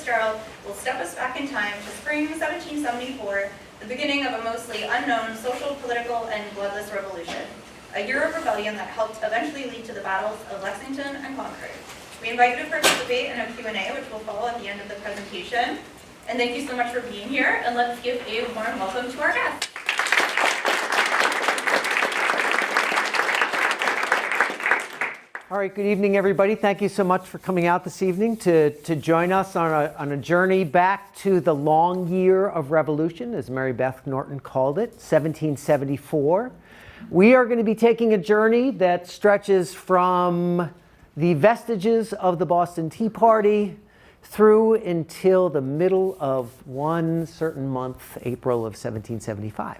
Fitzgerald will step us back in time to spring 1774, the beginning of a mostly unknown social, political, and bloodless revolution, a year of rebellion that helped eventually lead to the battles of Lexington and Concord. We invite you to participate in a Q&A, which will follow at the end of the presentation. And thank you so much for being here, and let's give a warm welcome to our guests. All right, good evening, everybody. Thank you so much for coming out this evening to join us on a journey back to the long year of revolution, as Mary Beth Norton called it, 1774. We are going to be taking a journey that stretches from the vestiges of the Boston Tea Party through until the middle of one certain month, April of 1775.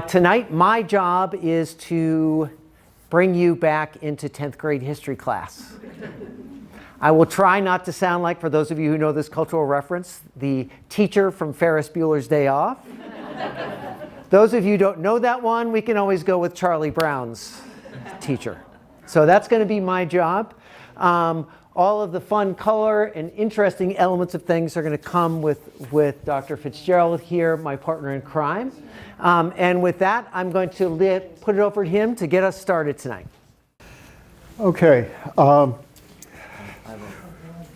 Tonight, my job is to bring you back into 10th grade history class. I will try not to sound like, for those of you who know this cultural reference, the teacher from Ferris Bueller's Day Off. Those of you who don't know that one, we can always go with Charlie Brown's teacher. So that's going to be my job. All of the fun, color, and interesting elements of things are going to come with Dr. Fitzgerald here, my partner in crime. And with that, I'm going to put it over to him to get us started tonight. Okay.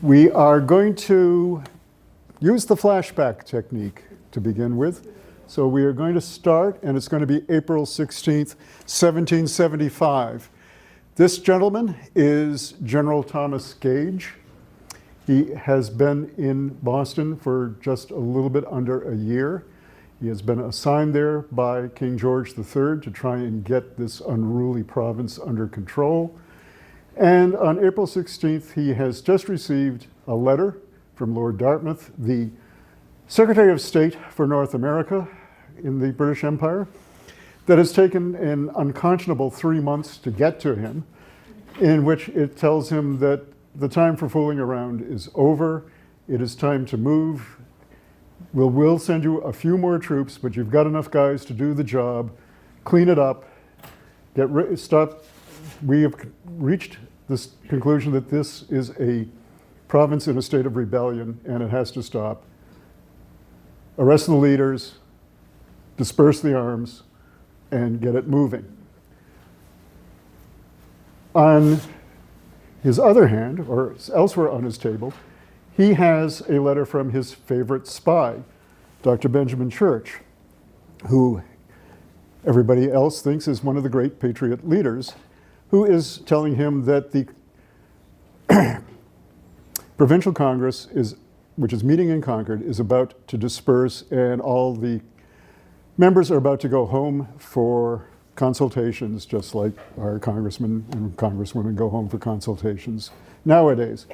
We are going to use the flashback technique to begin with. So we are going to start, and it's going to be April 16th, 1775. This gentleman is General Thomas Gage. He has been in Boston for just a little bit under a year. He has been assigned there by King George III to try and get this unruly province under control. And on April 16th, he has just received a letter from Lord Dartmouth, the Secretary of State for North America in the British Empire, that has taken an unconscionable 3 months to get to him, in which it tells him that the time for fooling around is over. It is time to move. We'll send you a few more troops, but you've got enough guys to do the job. Clean it up. Stop. We have reached this conclusion that this is a province in a state of rebellion, and it has to stop. Arrest the leaders, disperse the arms, and get it moving. On his other hand, or elsewhere on his table, he has a letter from his favorite spy, Dr. Benjamin Church, who everybody else thinks is one of the great patriot leaders, who is telling him that the Provincial Congress, which is meeting in Concord, is about to disperse, and all the members are about to go home for consultations, just like our congressmen and congresswomen go home for consultations nowadays.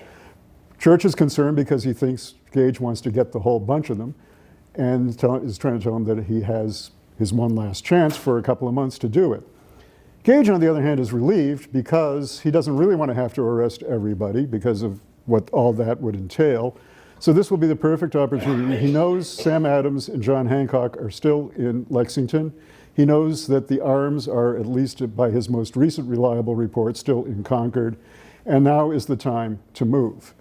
Church is concerned because he thinks Gage wants to get the whole bunch of them, and is trying to tell him that he has his one last chance for a couple of months to do it. Gage, on the other hand, is relieved because he doesn't really want to have to arrest everybody because of what all that would entail. So this will be the perfect opportunity. He knows Sam Adams and John Hancock are still in Lexington. He knows that the arms are, at least by his most recent reliable report, still in Concord. And now is the time to move.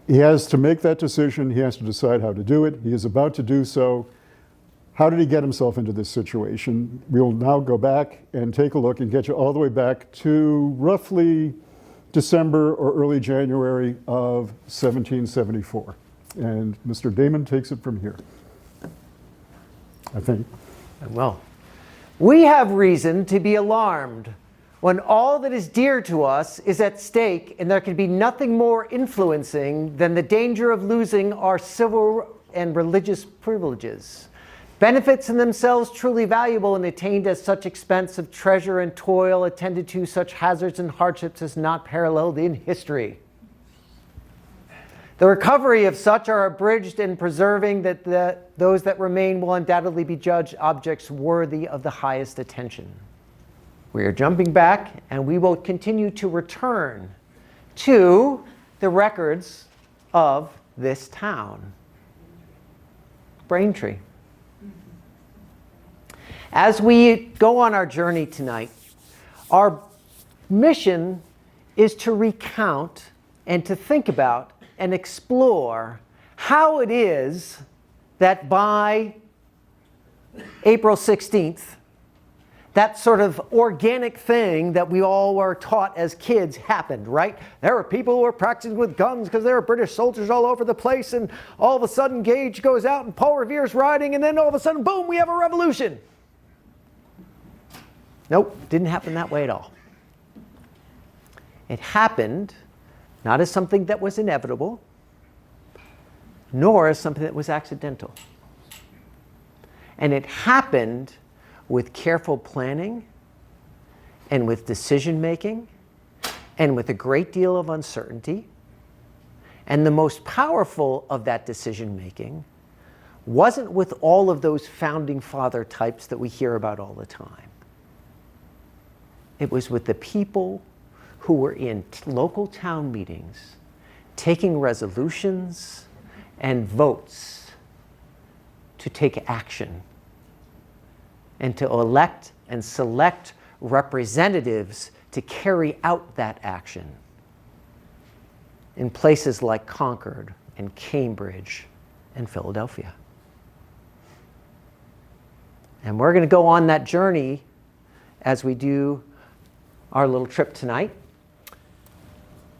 He has to make that decision. He has to decide how to do it. He is about to do so. How did he get himself into this situation? We'll now go back and take a look and get you all the way back to roughly December or early January of 1774. And Mr. Damon takes it from here, I think. Well, we have reason to be alarmed when all that is dear to us is at stake, and there can be nothing more influencing than the danger of losing our civil and religious privileges. Benefits in themselves truly valuable and attained at such expense of treasure and toil, attended to such hazards and hardships as not paralleled in history. The recovery of such are abridged in preserving that those that remain will undoubtedly be judged objects worthy of the highest attention. We are jumping back, and we will continue to return to the records of this town. Braintree. As we go on our journey tonight, our mission is to recount and to think about and explore how it is that by April 16th, that sort of organic thing that we all were taught as kids happened, right? There were people who were practicing with guns because there were British soldiers all over the place, and all of a sudden Gage goes out and Paul Revere's riding, and then all of a sudden, boom, we have a revolution. Nope, didn't happen that way at all. It happened not as something that was inevitable, nor as something that was accidental. And it happened with careful planning and with decision making and with a great deal of uncertainty. And the most powerful of that decision making wasn't with all of those founding father types that we hear about all the time. It was with the people who were in local town meetings taking resolutions and votes to take action and to elect and select representatives to carry out that action in places like Concord and Cambridge and Philadelphia. And we're going to go on that journey as we do our little trip tonight.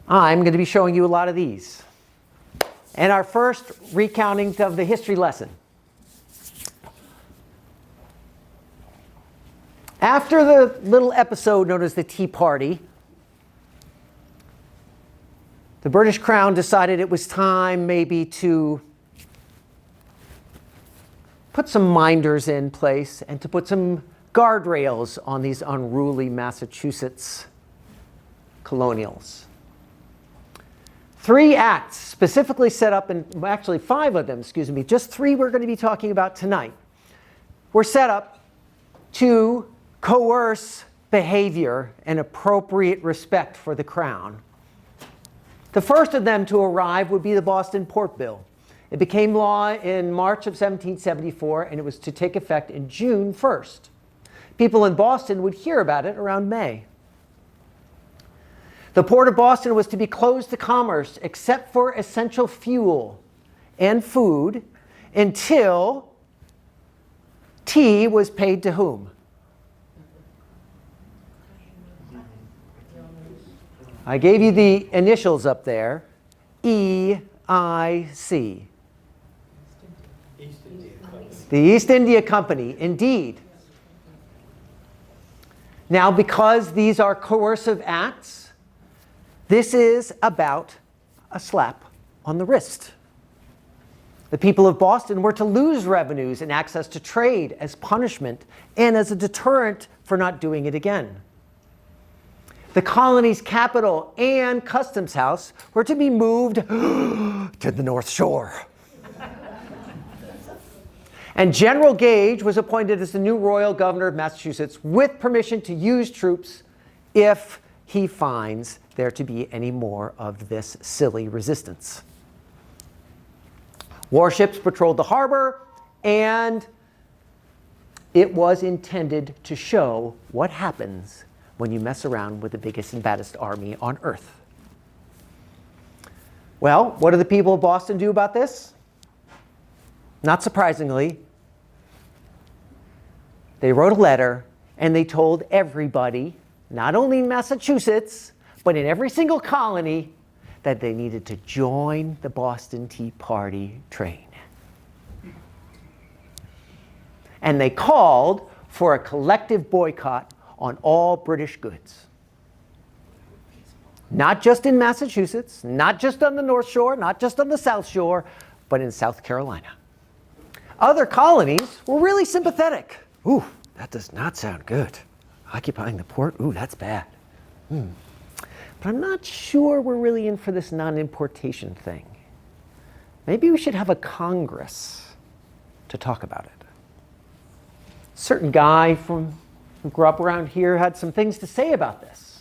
I'm going to be showing you a lot of these. And our first recounting of the history lesson. After the little episode known as the Tea Party, the British Crown decided it was time maybe to put some minders in place and to put some guardrails on these unruly Massachusetts colonials. 3 acts specifically set up, and actually 5 of them, excuse me, just 3 we're going to be talking about tonight, were set up to coerce behavior and appropriate respect for the crown. The first of them to arrive would be the Boston Port Bill. It became law in March of 1774, and it was to take effect in June 1st. People in Boston would hear about it around May. The Port of Boston was to be closed to commerce except for essential fuel and food until tea was paid to whom? I gave you the initials up there. EIC. The East India Company, indeed. Now, because these are coercive acts, this is about a slap on the wrist. The people of Boston were to lose revenues and access to trade as punishment and as a deterrent for not doing it again. The colony's capital and customs house were to be moved to the North Shore. And General Gage was appointed as the new royal governor of Massachusetts with permission to use troops if he finds there to be any more of this silly resistance. Warships patrolled the harbor, and it was intended to show what happens when you mess around with the biggest and baddest army on earth. Well, what do the people of Boston do about this? Not surprisingly, they wrote a letter and they told everybody, not only in Massachusetts, but in every single colony, that they needed to join the Boston Tea Party train. And they called for a collective boycott on all British goods. Not just in Massachusetts, not just on the North Shore, not just on the South Shore, but in South Carolina. Other colonies were really sympathetic. Ooh, that does not sound good. Occupying the port, ooh, that's bad. But I'm not sure we're really in for this non-importation thing. Maybe we should have a Congress to talk about it. A certain guy who grew up around here had some things to say about this.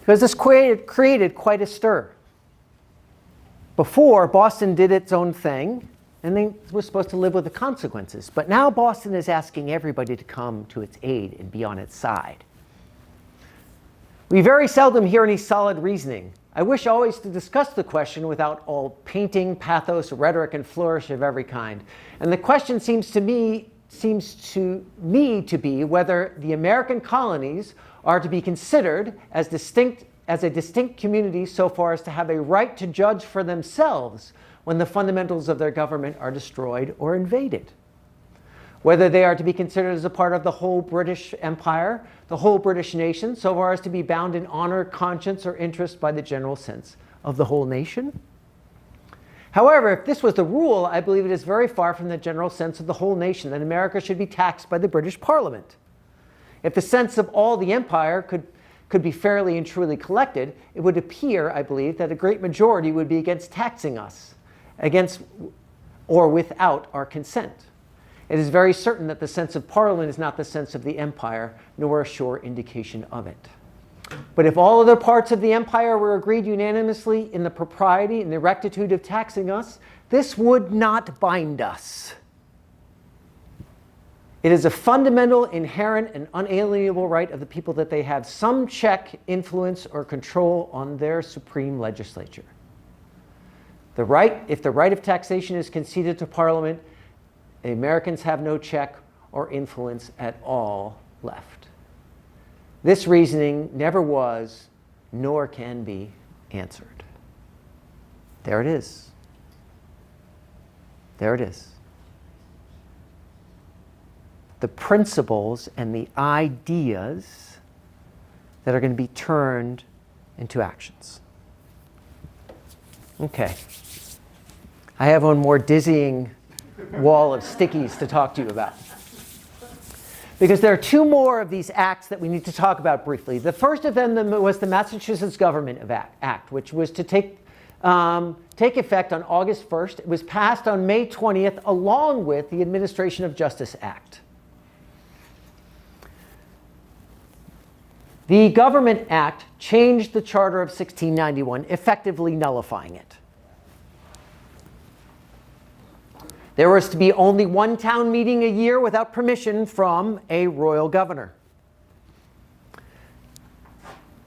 Because this created quite a stir. Before, Boston did its own thing, and they were supposed to live with the consequences. But now Boston is asking everybody to come to its aid and be on its side. We very seldom hear any solid reasoning I wish always to discuss the question without all painting, pathos, rhetoric, and flourish of every kind. And the question seems to me to be whether the American colonies are to be considered as a distinct community so far as to have a right to judge for themselves when the fundamentals of their government are destroyed or invaded. Whether they are to be considered as a part of the whole British Empire, the whole British nation, so far as to be bound in honor, conscience, or interest by the general sense of the whole nation. However, if this was the rule, I believe it is very far from the general sense of the whole nation that America should be taxed by the British Parliament. If the sense of all the empire could be fairly and truly collected, it would appear, I believe, that a great majority would be against taxing us, against or without our consent. It is very certain that the sense of Parliament is not the sense of the empire, nor a sure indication of it. But if all other parts of the empire were agreed unanimously in the propriety and the rectitude of taxing us, this would not bind us. It is a fundamental, inherent, and unalienable right of the people that they have some check, influence, or control on their supreme legislature. If the right of taxation is conceded to Parliament, the Americans have no check or influence at all left. This reasoning never was, nor can be, answered. There it is. There it is. The principles and the ideas that are going to be turned into actions. Okay. I have one more dizzying wall of stickies to talk to you about. Because there are two more of these acts that we need to talk about briefly. The first of them was the Massachusetts Government Act, which was to take effect on August 1st. It was passed on May 20th, along with the Administration of Justice Act. The Government Act changed the Charter of 1691, effectively nullifying it. There was to be only one town meeting a year without permission from a royal governor.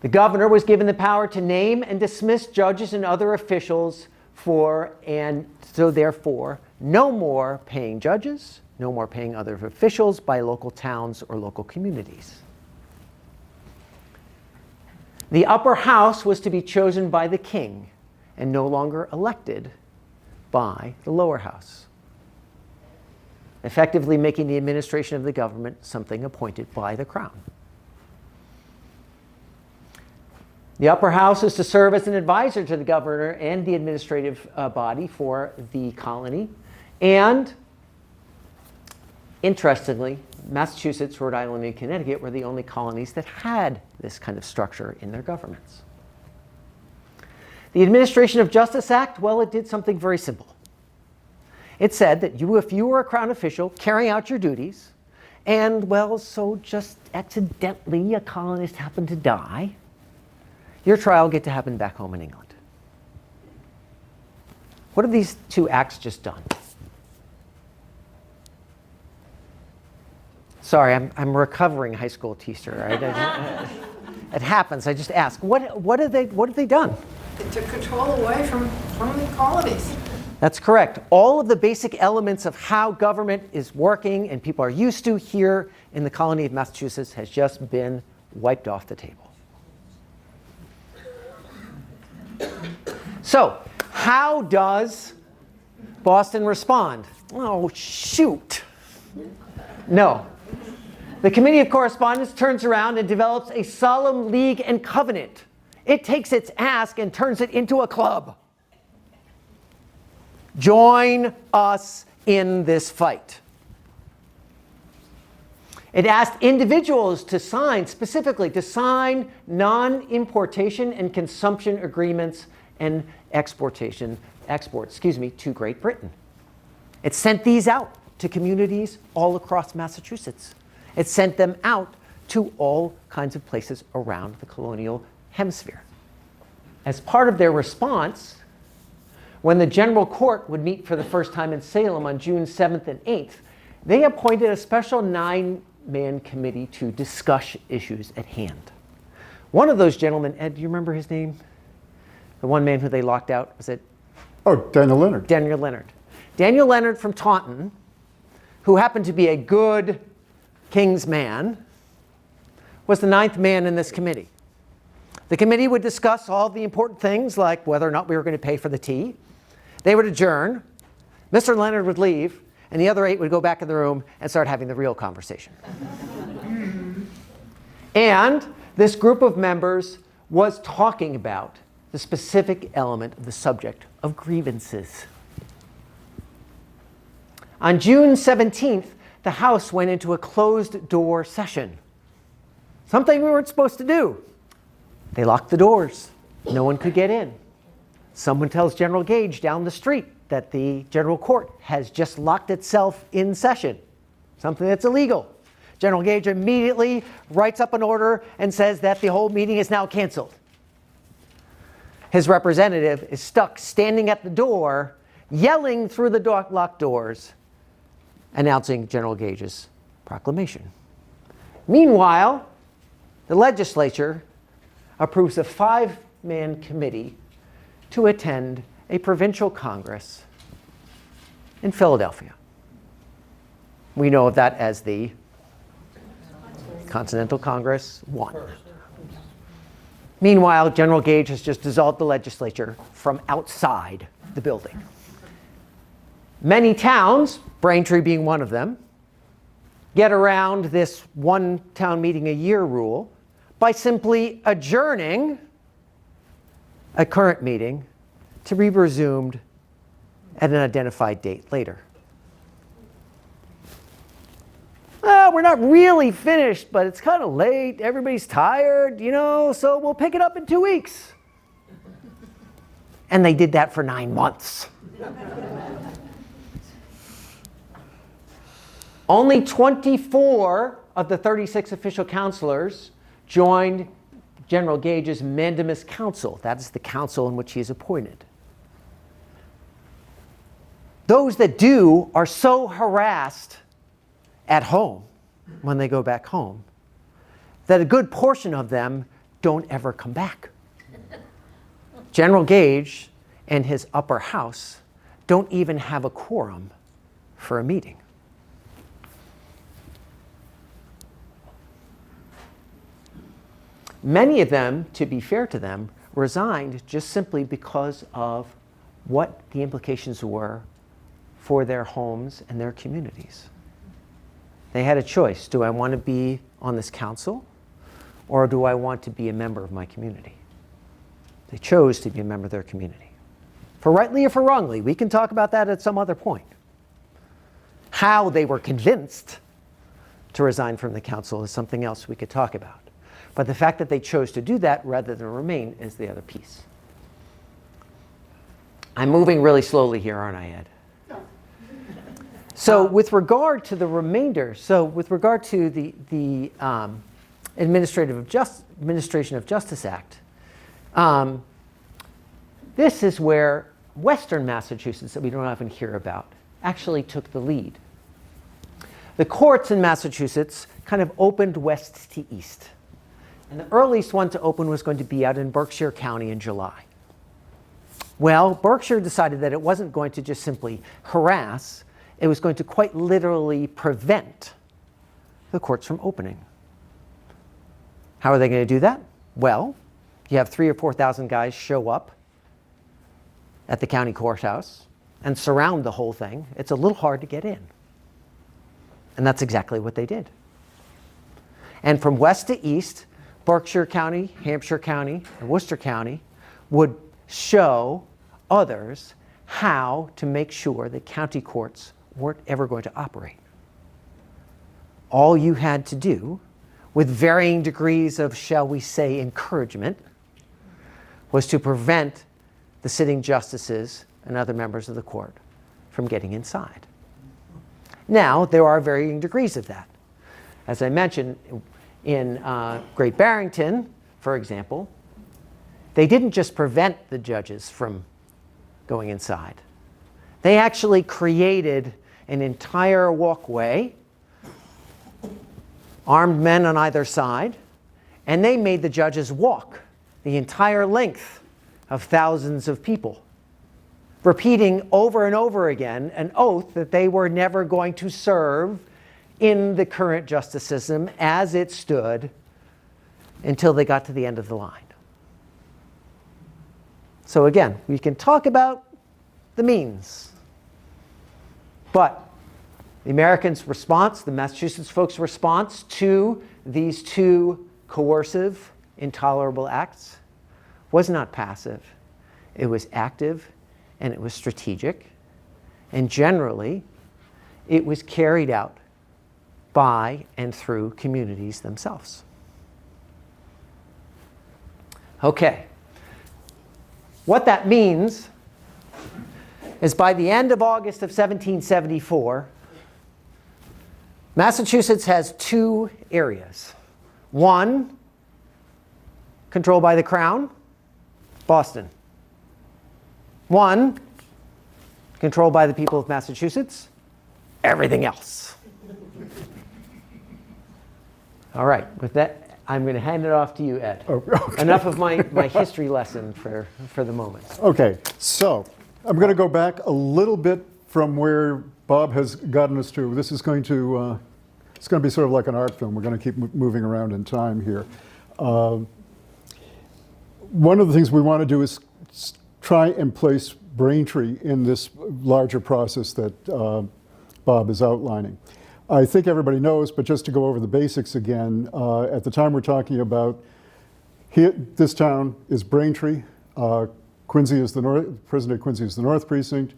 The governor was given the power to name and dismiss judges and other officials and so therefore, no more paying judges, no more paying other officials by local towns or local communities. The upper house was to be chosen by the king and no longer elected by the lower house, effectively making the administration of the government something appointed by the crown. The upper house is to serve as an advisor to the governor and the administrative body for the colony. And interestingly, Massachusetts, Rhode Island, and Connecticut were the only colonies that had this kind of structure in their governments. The Administration of Justice Act, well, it did something very simple. It said that if you were a crown official carrying out your duties, and, well, so just accidentally a colonist happened to die, your trial get to happen back home in England. What have these two acts just done? Sorry, I'm a recovering high school teacher. Right? It happens. I just ask. What have they done? It took control away from the colonies. That's correct. All of the basic elements of how government is working and people are used to here in the colony of Massachusetts has just been wiped off the table. So, how does Boston respond? Oh, shoot. No. The Committee of Correspondence turns around and develops a solemn league and covenant. It takes its ask and turns it into a club. Join us in this fight. It asked individuals to sign, specifically to sign non-importation and consumption agreements and exports, to Great Britain. It sent these out to communities all across Massachusetts. It sent them out to all kinds of places around the colonial hemisphere. As part of their response, when the General Court would meet for the first time in Salem on June 7th and 8th, they appointed a special 9-man committee to discuss issues at hand. One of those gentlemen, Ed, do you remember his name? The one man who they locked out, was it Oh, Daniel Leonard. Daniel Leonard? Daniel Leonard from Taunton, who happened to be a good king's man, was the 9th man in this committee. The committee would discuss all the important things like whether or not we were going to pay for the tea. They would adjourn. Mr. Leonard would leave, and the other 8 would go back in the room and start having the real conversation. And this group of members was talking about the specific element of the subject of grievances. On June 17th, the House went into a closed-door session. Something we weren't supposed to do. They locked the doors. No one could get in. Someone tells General Gage down the street that the General Court has just locked itself in session, something that's illegal. General Gage immediately writes up an order and says that the whole meeting is now canceled. His representative is stuck standing at the door, yelling through the locked doors, announcing General Gage's proclamation. Meanwhile, the legislature approves a 5-man committee to attend a provincial congress in Philadelphia. We know of that as the Continental Congress 1. Meanwhile, General Gage has just dissolved the legislature from outside the building. Many towns, Braintree being one of them, get around this one town meeting a year rule by simply adjourning a current meeting to be resumed at an identified date later. We're not really finished, but it's kind of late. Everybody's tired, so we'll pick it up in 2 weeks. And they did that for 9 months. Only 24 of the 36 official counselors joined General Gage's mandamus council. That is the council in which he is appointed. Those that do are so harassed at home when they go back home that a good portion of them don't ever come back. General Gage and his upper house don't even have a quorum for a meeting. Many of them, to be fair to them, resigned just simply because of what the implications were for their homes and their communities. They had a choice. Do I want to be on this council, or do I want to be a member of my community? They chose to be a member of their community. For rightly or for wrongly, we can talk about that at some other point. How they were convinced to resign from the council is something else we could talk about. But the fact that they chose to do that rather than remain is the other piece. I'm moving really slowly here, aren't I, Ed? So with regard to the remainder, with regard to the Administration of Justice Act, this is where Western Massachusetts, that we don't often hear about, actually took the lead. The courts in Massachusetts kind of opened west to east. And the earliest one to open was going to be out in Berkshire County in July. Well, Berkshire decided that it wasn't going to just simply harass, it was going to quite literally prevent the courts from opening. How are they going to do that? Well, you have 3,000 or 4,000 guys show up at the county courthouse and surround the whole thing. It's a little hard to get in. And that's exactly what they did. And from west to east, Berkshire County, Hampshire County, and Worcester County would show others how to make sure that county courts weren't ever going to operate. All you had to do, with varying degrees of, shall we say, encouragement, was to prevent the sitting justices and other members of the court from getting inside. Now, there are varying degrees of that. As I mentioned, in Great Barrington, for example, they didn't just prevent the judges from going inside. They actually created an entire walkway, armed men on either side, and they made the judges walk the entire length of thousands of people, repeating over and over again an oath that they were never going to serve in the current justice system as it stood until they got to the end of the line. So again, we can talk about the means, but the Americans' response, the Massachusetts folks' response to these two coercive, intolerable acts was not passive. It was active, and it was strategic, and generally, it was carried out by and through communities themselves. Okay. What that means is by the end of August of 1774, Massachusetts has two areas. One, controlled by the Crown, Boston. One, controlled by the people of Massachusetts, everything else. All right, with that, I'm going to hand it off to you, Ed. Oh, okay. Enough of my history lesson for the moment. Okay, so I'm going to go back a little bit from where Bob has gotten us to. This is going to it's going to be sort of like an art film. We're going to keep moving around in time here. One of the things we want to do is try and place Braintree in this larger process that Bob is outlining. I think everybody knows, but just to go over the basics again, at the time we're talking about, this town is Braintree. Quincy is the north, present-day Quincy is the north precinct.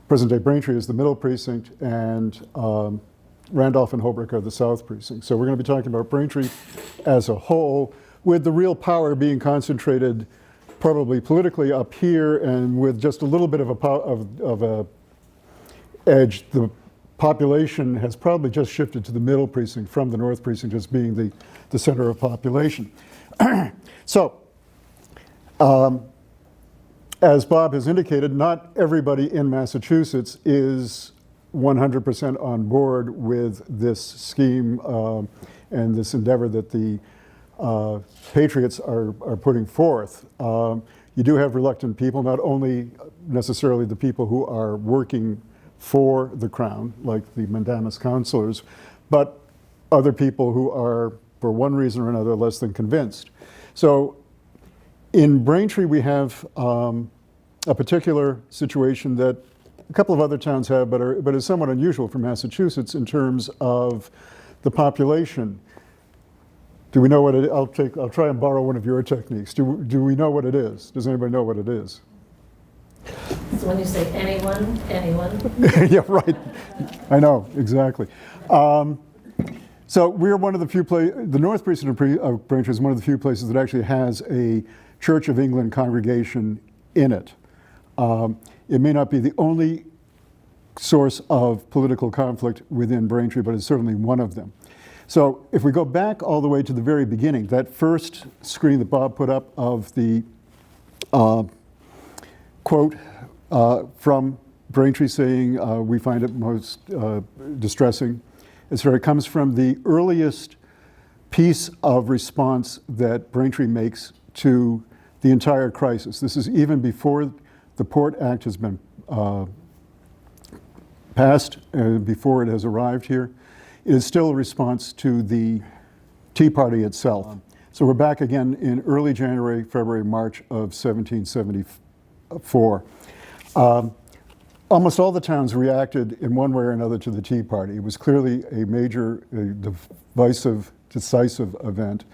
Present-day Braintree is the middle precinct, and Randolph and Holbrook are the south precinct. So we're going to be talking about Braintree as a whole, with the real power being concentrated probably politically up here, and with just a little bit of a edge. The population has probably just shifted to the middle precinct from the north precinct just being the center of population. So, as Bob has indicated, not everybody in Massachusetts is 100% on board with this scheme and this endeavor that the Patriots are putting forth. You do have reluctant people, not only necessarily the people who are working for the Crown, like the mandamus councilors, but other people who are, for one reason or another, less than convinced. So in Braintree, we have a particular situation that a couple of other towns have, but is somewhat unusual for Massachusetts in terms of the population. Do we know what it is? I'll try and borrow one of your techniques. Do we know what it is? Does anybody know what it is? So when you say anyone, Yeah, right. I know, exactly. So we're one of the few places, the North Precinct of Braintree is one of the few places that actually has a Church of England congregation in it. It may not be the only source of political conflict within Braintree, but it's certainly one of them. So if we go back all the way to the very beginning, that first screen that Bob put up of the quote from Braintree saying, we find it most distressing, it comes from the earliest piece of response that Braintree makes to the entire crisis. This is even before the Port Act has been passed, before it has arrived here. It is still a response to the Tea Party itself. So we're back again in early January, February, March of 1774. Almost all the towns reacted in one way or another to the Tea Party. It was clearly a major, decisive event.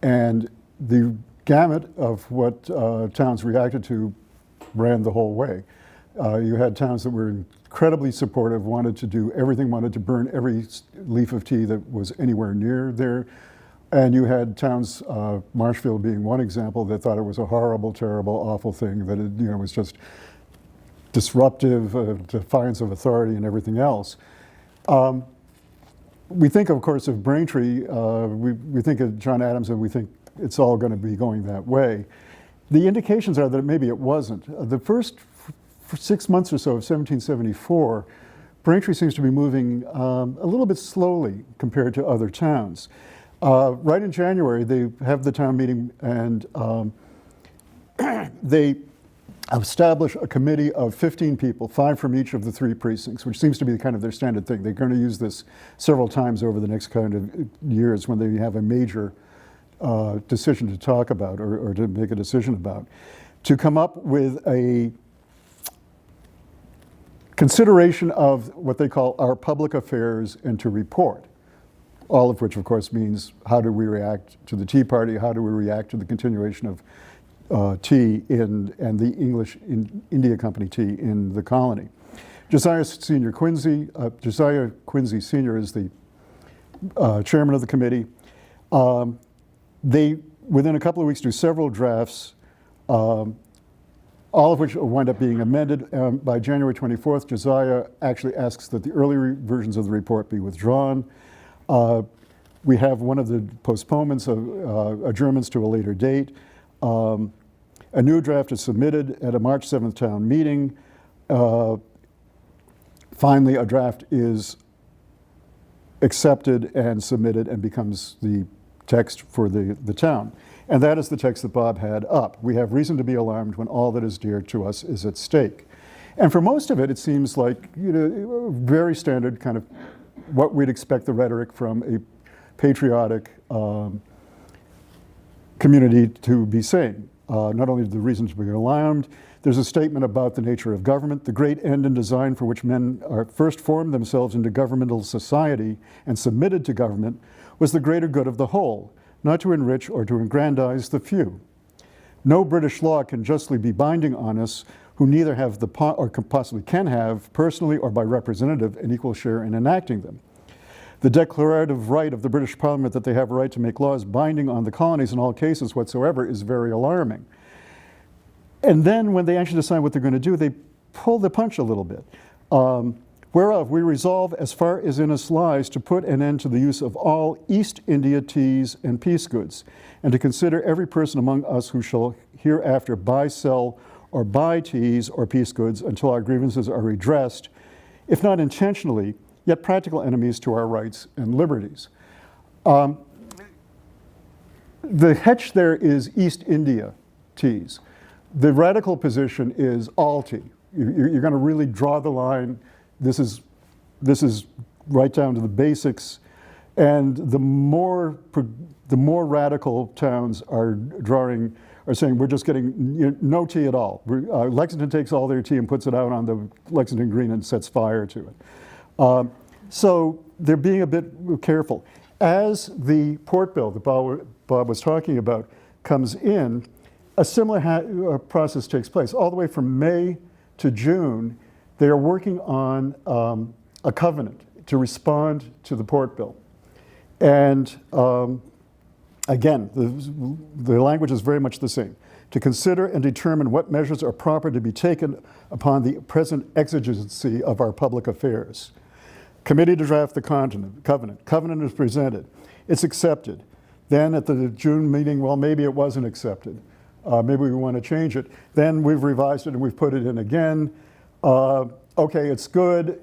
And the gamut of what towns reacted to ran the whole way. You had towns that were incredibly supportive, wanted to do everything, wanted to burn every leaf of tea that was anywhere near there. And you had towns, Marshfield being one example, that thought it was a horrible, terrible, awful thing, that it was just disruptive, defiance of authority and everything else. We think, of course, of Braintree, we think of John Adams and we think it's all going to be going that way. The indications are that maybe it wasn't. The first 6 months or so of 1774, Braintree seems to be moving a little bit slowly compared to other towns. Right in January, they have the town meeting, and they establish a committee of 15 people, 5 from each of the 3 precincts, which seems to be kind of their standard thing. They're going to use this several times over the next kind of years when they have a major decision to talk about or to make a decision about, to come up with a consideration of what they call our public affairs and to report. All of which, of course, means how do we react to the Tea Party, how do we react to the continuation of tea and the English India Company tea in the colony. Josiah Quincy Sr. is the chairman of the committee. They, within a couple of weeks, do several drafts, all of which wind up being amended. By January 24th, Josiah actually asks that the early versions of the report be withdrawn. We have one of the postponements of adjournments to a later date. A new draft is submitted at a March 7th town meeting. Finally, a draft is accepted and submitted and becomes the text for the town. And that is the text that Bob had up. We have reason to be alarmed when all that is dear to us is at stake. And for most of it, it seems like, you know, very standard kind of what we'd expect the rhetoric from a patriotic community to be saying. Not only the reason to be alarmed, there's a statement about the nature of government, the great end and design for which men are first formed themselves into governmental society and submitted to government was the greater good of the whole, not to enrich or to aggrandize the few. No British law can justly be binding on us who neither have or possibly can have, personally or by representative, an equal share in enacting them. The declarative right of the British Parliament that they have a right to make laws binding on the colonies in all cases whatsoever is very alarming. And then when they actually decide what they're going to do, they pull the punch a little bit. Whereof we resolve, as far as in us lies, to put an end to the use of all East India teas and peace goods, and to consider every person among us who shall hereafter buy, sell, or buy teas or peace goods until our grievances are redressed, if not intentionally, yet practical enemies to our rights and liberties. The hedge there is East India teas. The radical position is all tea. You're going to really draw the line. This is right down to the basics. And the more radical towns are saying we're just getting no tea at all. Lexington takes all their tea and puts it out on the Lexington Green and sets fire to it. So they're being a bit careful. As the port bill that Bob was talking about comes in, a similar process takes place. All the way from May to June, they are working on a covenant to respond to the port bill. And again, the language is very much the same. To consider and determine what measures are proper to be taken upon the present exigency of our public affairs. Committee to draft the covenant. Covenant is presented. It's accepted. Then at the June meeting, well, maybe it wasn't accepted. Maybe we want to change it. Then we've revised it and we've put it in again. Okay, it's good.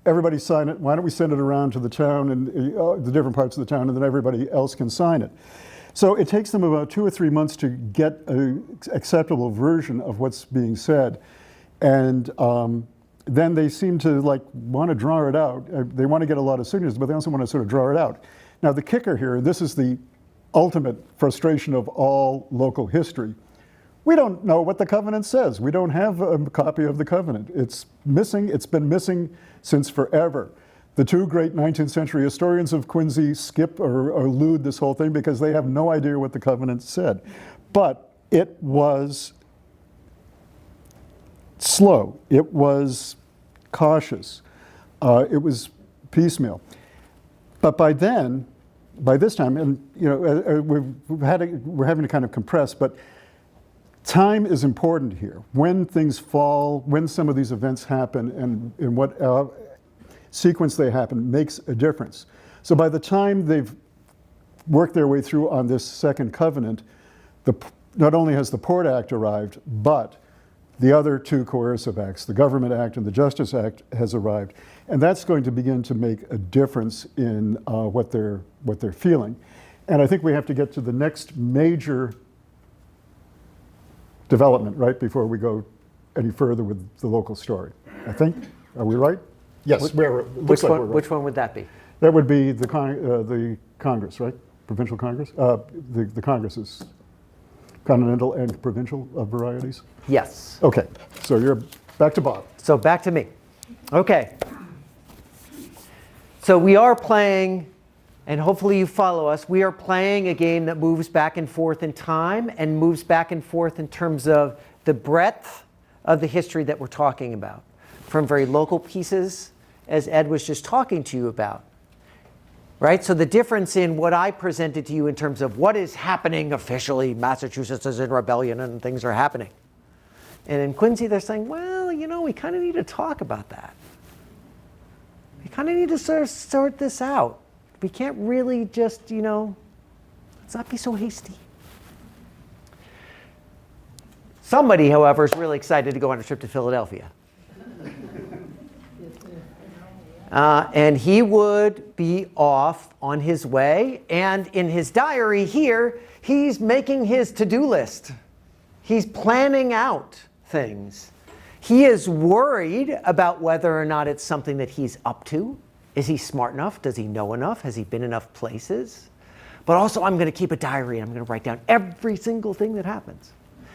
Everybody sign it. Why don't we send it around to the town and the different parts of the town, and then everybody else can sign it. So it takes them about 2 or 3 months to get an acceptable version of what's being said. And then they seem to want to draw it out. They want to get a lot of signatures, but they also want to sort of draw it out. Now the kicker here, this is the ultimate frustration of all local history. We don't know what the covenant says. We don't have a copy of the covenant. It's missing. It's been missing since forever. The 2 great 19th century historians of Quincy skip or elude this whole thing because they have no idea what the covenant said. But it was slow. It was cautious. It was piecemeal. But by this time, and we're having to kind of compress, but time is important here. When things fall, when some of these events happen, and in what sequence they happen makes a difference. So by the time they've worked their way through on this second covenant, not only has the Port Act arrived, but the other 2 coercive acts, the Government Act and the Justice Act, has arrived. And that's going to begin to make a difference in what they're feeling. And I think we have to get to the next major development, right, before we go any further with the local story. I think. Are we right? Yes, we're, it looks like we're right. Which one would that be? That would be the Congress, right? Provincial Congress? The Congresses, continental and provincial varieties? Yes. Okay, so you're back to Bob. So back to me. Okay. So we are playing, and hopefully you follow us, we are playing a game that moves back and forth in time and moves back and forth in terms of the breadth of the history that we're talking about. From very local pieces, as Ed was just talking to you about. Right? So the difference in what I presented to you in terms of what is happening officially, Massachusetts is in rebellion and things are happening. And in Quincy, they're saying, well, you know, we kind of need to talk about that. We kind of need to sort this out. We can't really just, you know, let's not be so hasty. Somebody, however, is really excited to go on a trip to Philadelphia. And he would be off on his way. And in his diary here, he's making his to-do list. He's planning out things. He is worried about whether or not it's something that he's up to. Is he smart enough? Does he know enough? Has he been enough places? But also, I'm going to keep a diary and I'm going to write down every single thing that happens.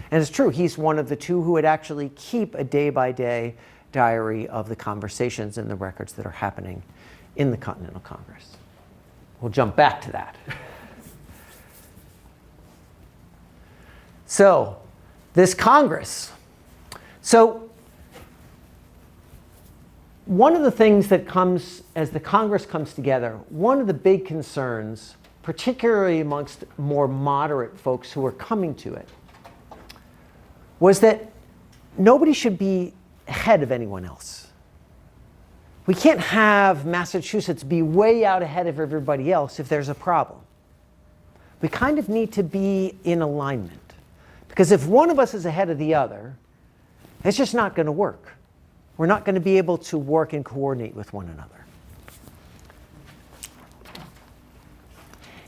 And it's true, he's one of the two who would actually keep a day-by-day diary of the conversations and the records that are happening in the Continental Congress. We'll jump back to that. So, this Congress. So, one of the things that comes as the Congress comes together, one of the big concerns, particularly amongst more moderate folks who are coming to it, was that nobody should be ahead of anyone else. We can't have Massachusetts be way out ahead of everybody else if there's a problem. We kind of need to be in alignment. Because if one of us is ahead of the other, it's just not going to work. We're not going to be able to work and coordinate with one another.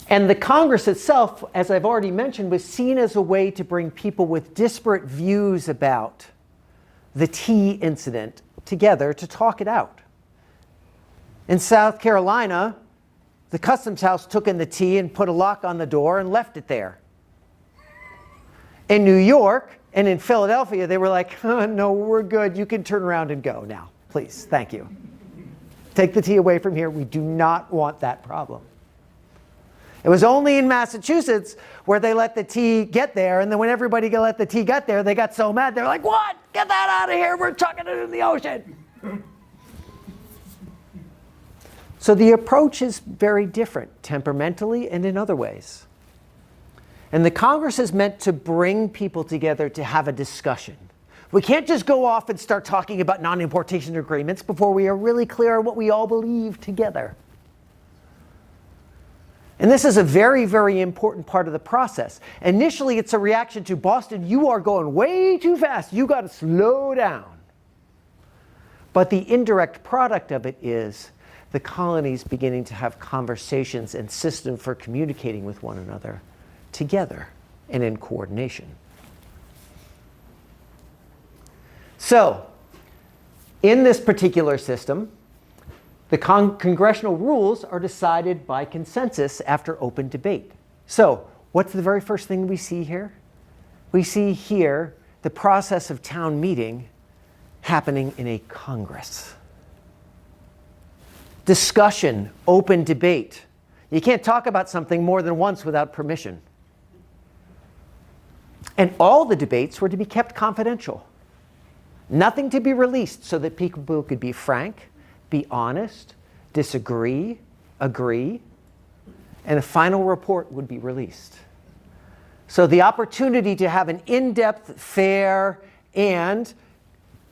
And the Congress itself, as I've already mentioned, was seen as a way to bring people with disparate views about the tea incident together to talk it out. In South Carolina, the Customs House took in the tea and put a lock on the door and left it there. In New York and in Philadelphia, they were like, oh, no, we're good. You can turn around and go now, please. Thank you. Take the tea away from here. We do not want that problem. It was only in Massachusetts where they let the tea get there, and then when everybody let the tea get there, they got so mad, they're like, what? Get that out of here, we're chucking it in the ocean. So the approach is very different, temperamentally and in other ways. And the Congress is meant to bring people together to have a discussion. We can't just go off and start talking about non-importation agreements before we are really clear on what we all believe together. And this is a very, very important part of the process. Initially, it's a reaction to Boston, you are going way too fast. You got to slow down. But the indirect product of it is the colonies beginning to have conversations and system for communicating with one another together and in coordination. So, in this particular system, the congressional rules are decided by consensus after open debate. So, what's the very first thing we see here? We see here the process of town meeting happening in a Congress. Discussion, open debate. You can't talk about something more than once without permission. And all the debates were to be kept confidential. Nothing to be released so that people could be frank, be honest, disagree, agree, and a final report would be released. So the opportunity to have an in-depth, fair, and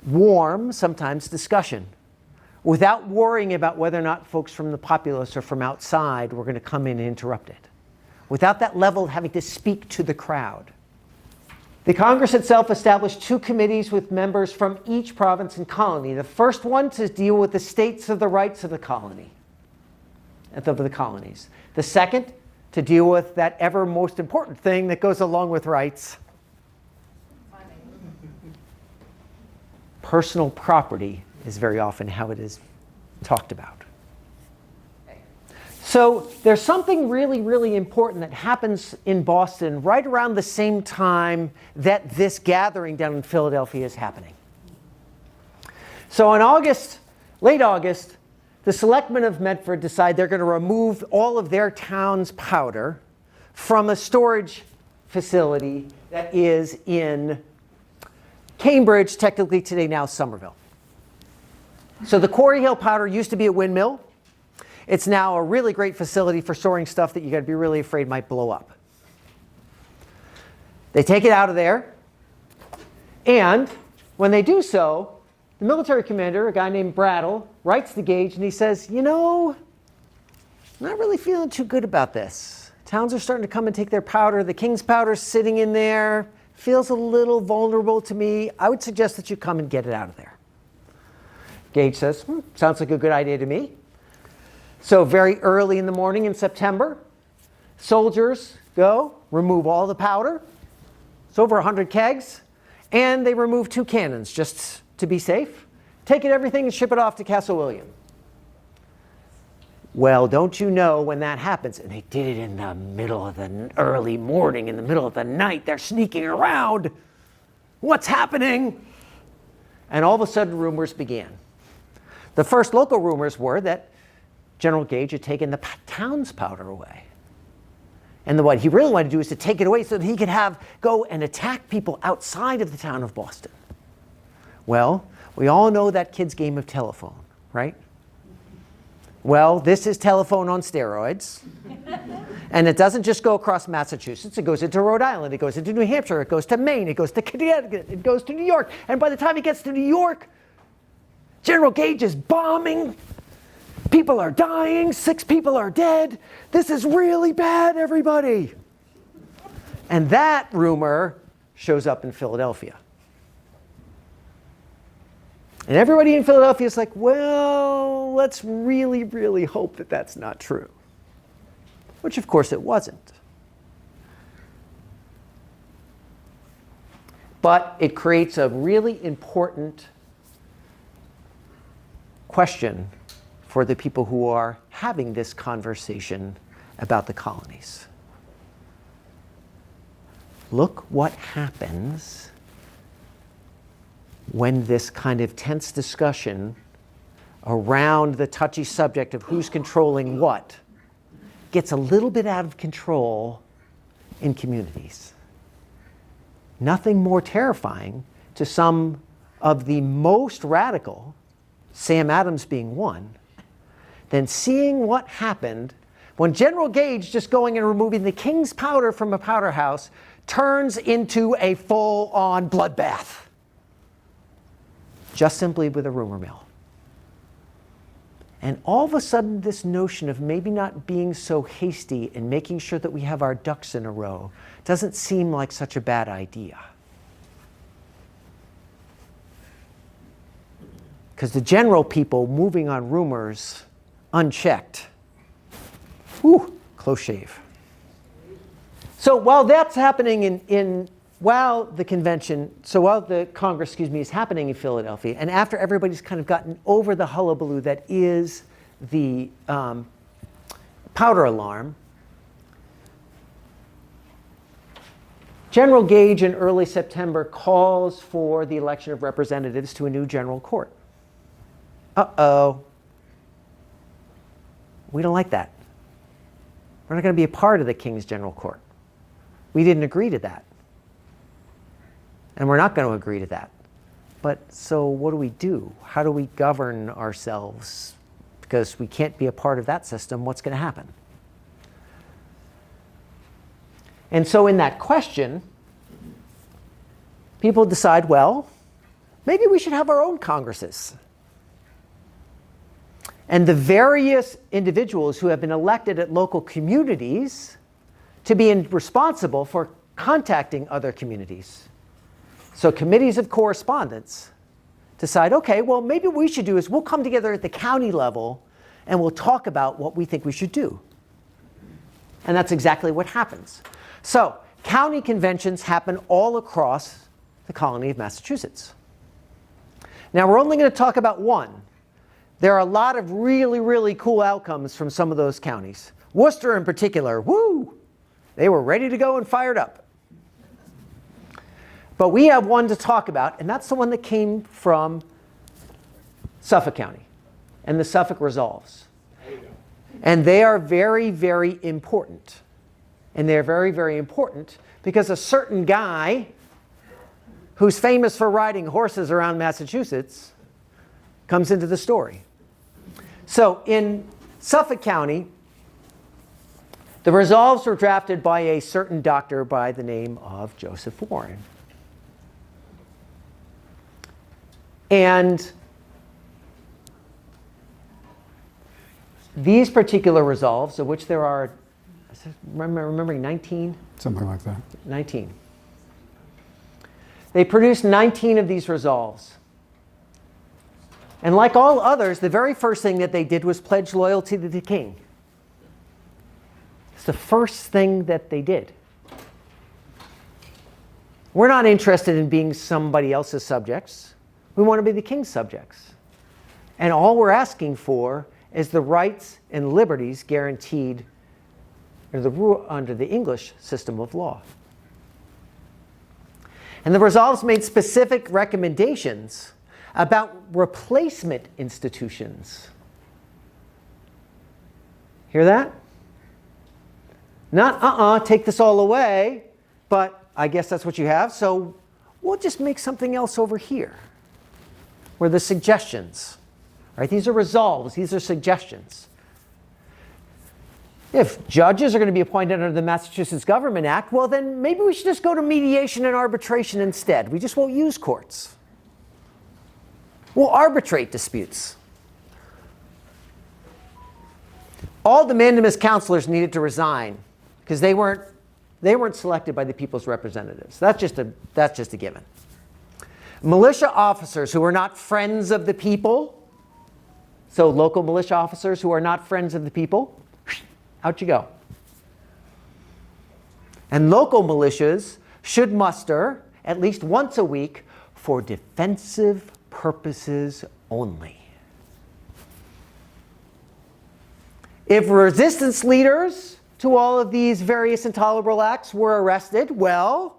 warm, sometimes, discussion without worrying about whether or not folks from the populace or from outside were going to come in and interrupt it. Without that level of having to speak to the crowd. The Congress itself established 2 committees with members from each province and colony. The first one to deal with the states of the rights of the colony, of the colonies. The second to deal with that ever most important thing that goes along with rights, Personal property is very often how it is talked about. So there's something really, really important that happens in Boston right around the same time that this gathering down in Philadelphia is happening. So in August, late August, the selectmen of Medford decide they're going to remove all of their town's powder from a storage facility that is in Cambridge, technically today now Somerville. So the Quarry Hill powder used to be a windmill. It's now a really great facility for storing stuff that you got to be really afraid might blow up. They take it out of there, and when they do so, the military commander, a guy named Brattle, writes to Gage and he says, you know, I'm not really feeling too good about this. Towns are starting to come and take their powder. The king's powder's sitting in there. Feels a little vulnerable to me. I would suggest that you come and get it out of there. Gage says, sounds like a good idea to me. So very early in the morning in September, soldiers go, remove all the powder. It's over 100 kegs. And they remove 2 cannons just to be safe. Take it, everything, and ship it off to Castle William. Well, don't you know when that happens? And they did it in the middle of the early morning, in the middle of the night. They're sneaking around. What's happening? And all of a sudden, rumors began. The first local rumors were that General Gage had taken the town's powder away. And what he really wanted to do is to take it away so that he could go and attack people outside of the town of Boston. Well, we all know that kid's game of telephone, right? Well, this is telephone on steroids. And it doesn't just go across Massachusetts. It goes into Rhode Island. It goes into New Hampshire. It goes to Maine. It goes to Connecticut. It goes to New York. And by the time it gets to New York, General Gage is bombing. People are dying. 6 people are dead. This is really bad, everybody. And that rumor shows up in Philadelphia. And everybody in Philadelphia is like, well, let's really, really hope that that's not true. Which, of course, it wasn't. But it creates a really important question for the people who are having this conversation about the colonies. Look what happens when this kind of tense discussion around the touchy subject of who's controlling what gets a little bit out of control in communities. Nothing more terrifying to some of the most radical, Sam Adams being one, than seeing what happened when General Gage, just going and removing the king's powder from a powder house, turns into a full-on bloodbath. Just simply with a rumor mill. And all of a sudden, this notion of maybe not being so hasty and making sure that we have our ducks in a row doesn't seem like such a bad idea. Because the general people moving on rumors unchecked, whew, close shave. So while that's happening while the Congress, is happening in Philadelphia, and after everybody's kind of gotten over the hullabaloo that is the powder alarm, General Gage in early September calls for the election of representatives to a new general court. Uh-oh. We don't like that. We're not going to be a part of the King's General Court. We didn't agree to that. And we're not going to agree to that. But so what do we do? How do we govern ourselves? Because we can't be a part of that system. What's going to happen? And so in that question, people decide, well, maybe we should have our own Congresses. And the various individuals who have been elected at local communities to be responsible for contacting other communities. So committees of correspondence decide, okay, well, maybe what we should do is we'll come together at the county level and we'll talk about what we think we should do. And that's exactly what happens. So county conventions happen all across the colony of Massachusetts. Now, we're only going to talk about one. There are a lot of really, really cool outcomes from some of those counties. Worcester in particular, woo! They were ready to go and fired up. But we have one to talk about, and that's the one that came from Suffolk County and the Suffolk Resolves. And they are very, very important. And they're very, very important because a certain guy who's famous for riding horses around Massachusetts comes into the story. So in Suffolk County, the resolves were drafted by a certain doctor by the name of Joseph Warren. And these particular resolves, of which there are, remembering 19? Something like that. 19. They produced 19 of these resolves. And like all others, the very first thing that they did was pledge loyalty to the king. It's the first thing that they did. We're not interested in being somebody else's subjects. We want to be the king's subjects. And all we're asking for is the rights and liberties guaranteed under the English system of law. And the resolves made specific recommendations about replacement institutions. Hear that? Not, take this all away, but I guess that's what you have, so we'll just make something else over here. Where the suggestions, right? These are resolves, these are suggestions. If judges are going to be appointed under the Massachusetts Government Act, well then maybe we should just go to mediation and arbitration instead. We just won't use courts. We'll arbitrate disputes. All the mandamus counselors needed to resign because they weren't selected by the people's representatives. That's just a given. Militia officers who are not friends of the people, so local militia officers who are not friends of the people, out you go. And local militias should muster at least once a week for defensive purposes only. If resistance leaders to all of these various intolerable acts were arrested, well,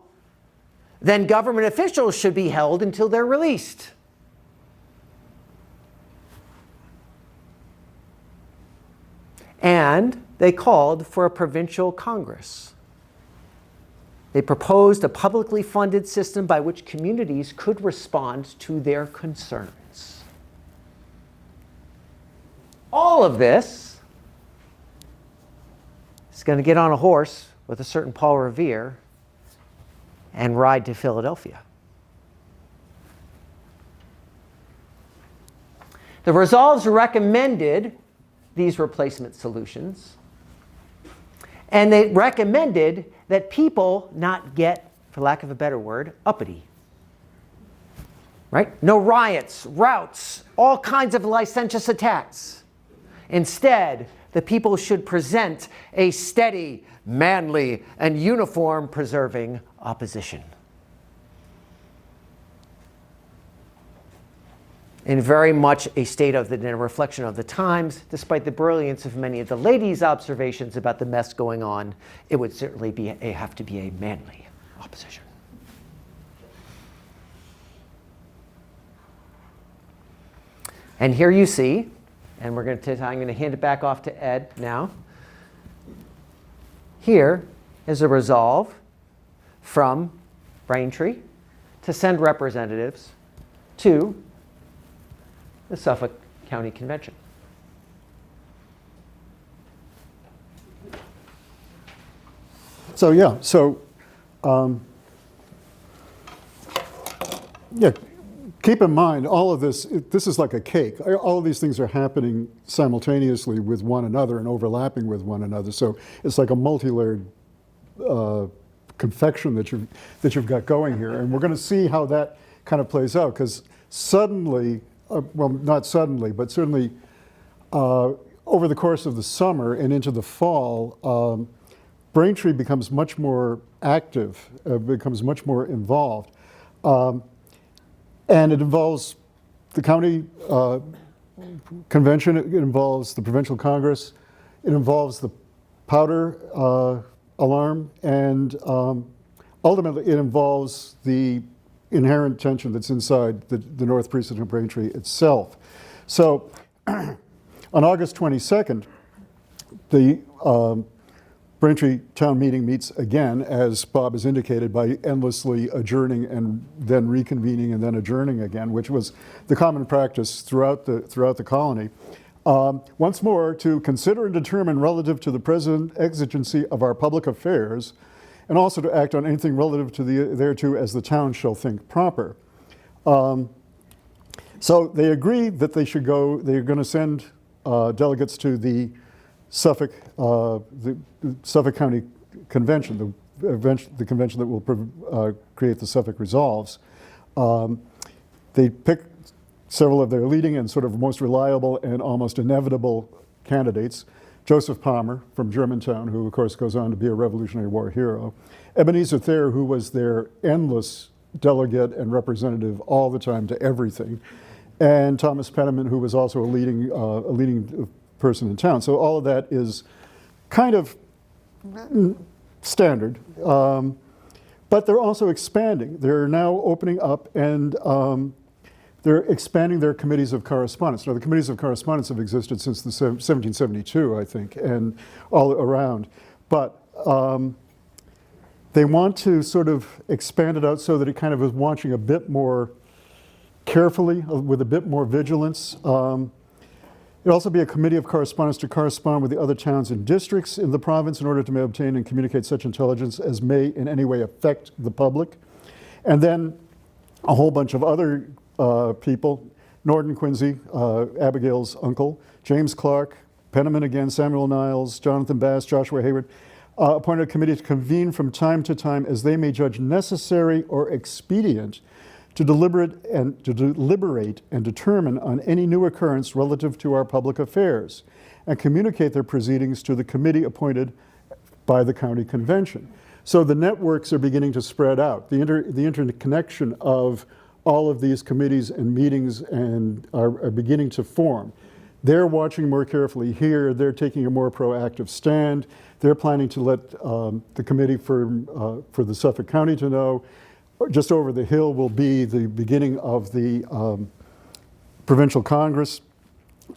then government officials should be held until they're released. And they called for a provincial congress. They proposed a publicly funded system by which communities could respond to their concerns. All of this is going to get on a horse with a certain Paul Revere and ride to Philadelphia. The resolves recommended these replacement solutions, and they recommended that people not get, for lack of a better word, uppity. Right? No riots, routs, all kinds of licentious attacks. Instead, the people should present a steady, manly, and uniform-preserving opposition. In very much a state of a reflection of the times, despite the brilliance of many of the ladies' observations about the mess going on, it would certainly have to be a manly opposition. And here you see, and I'm going to hand it back off to Ed now. Here is a resolve from Braintree to send representatives to the Suffolk County Convention. So keep in mind all of this. This is like a cake. All of these things are happening simultaneously with one another and overlapping with one another. So it's like a multi-layered confection that you've got going here, and we're going to see how that kind of plays out. Because suddenly, well, not suddenly, but certainly over the course of the summer and into the fall, Braintree becomes much more active, becomes much more involved. And it involves the county convention, it involves the provincial congress, it involves the powder alarm, and ultimately it involves the inherent tension that's inside the North Precinct of Braintree itself. So on August 22nd, the Braintree Town Meeting meets again, as Bob has indicated, by endlessly adjourning and then reconvening and then adjourning again, which was the common practice throughout the colony. Once more, to consider and determine relative to the present exigency of our public affairs, and also to act on anything relative to thereto as the town shall think proper. So they agree that they should go, they're going to send delegates to the Suffolk County Convention, the convention that will create the Suffolk Resolves. They pick several of their leading and sort of most reliable and almost inevitable candidates. Joseph Palmer from Germantown, who of course goes on to be a Revolutionary War hero. Ebenezer Thayer, who was their endless delegate and representative all the time to everything. And Thomas Penniman, who was also a leading person in town. So all of that is kind of standard. But they're also expanding. They're now opening up and they're expanding their committees of correspondence. Now, the committees of correspondence have existed since 1772, I think, and all around. But they want to sort of expand it out so that it kind of is watching a bit more carefully, with a bit more vigilance. It'll also be a committee of correspondence to correspond with the other towns and districts in the province in order to obtain and communicate such intelligence as may in any way affect the public. And then a whole bunch of other people, Norton Quincy, Abigail's uncle, James Clark, Penniman again, Samuel Niles, Jonathan Bass, Joshua Hayward, appointed a committee to convene from time to time as they may judge necessary or expedient to deliberate and determine on any new occurrence relative to our public affairs and communicate their proceedings to the committee appointed by the county convention. So the networks are beginning to spread out. The interconnection of all of these committees and meetings and are beginning to form. They're watching more carefully here. They're taking a more proactive stand. They're planning to let the committee for the Suffolk County to know. Just over the hill will be the beginning of the provincial congress.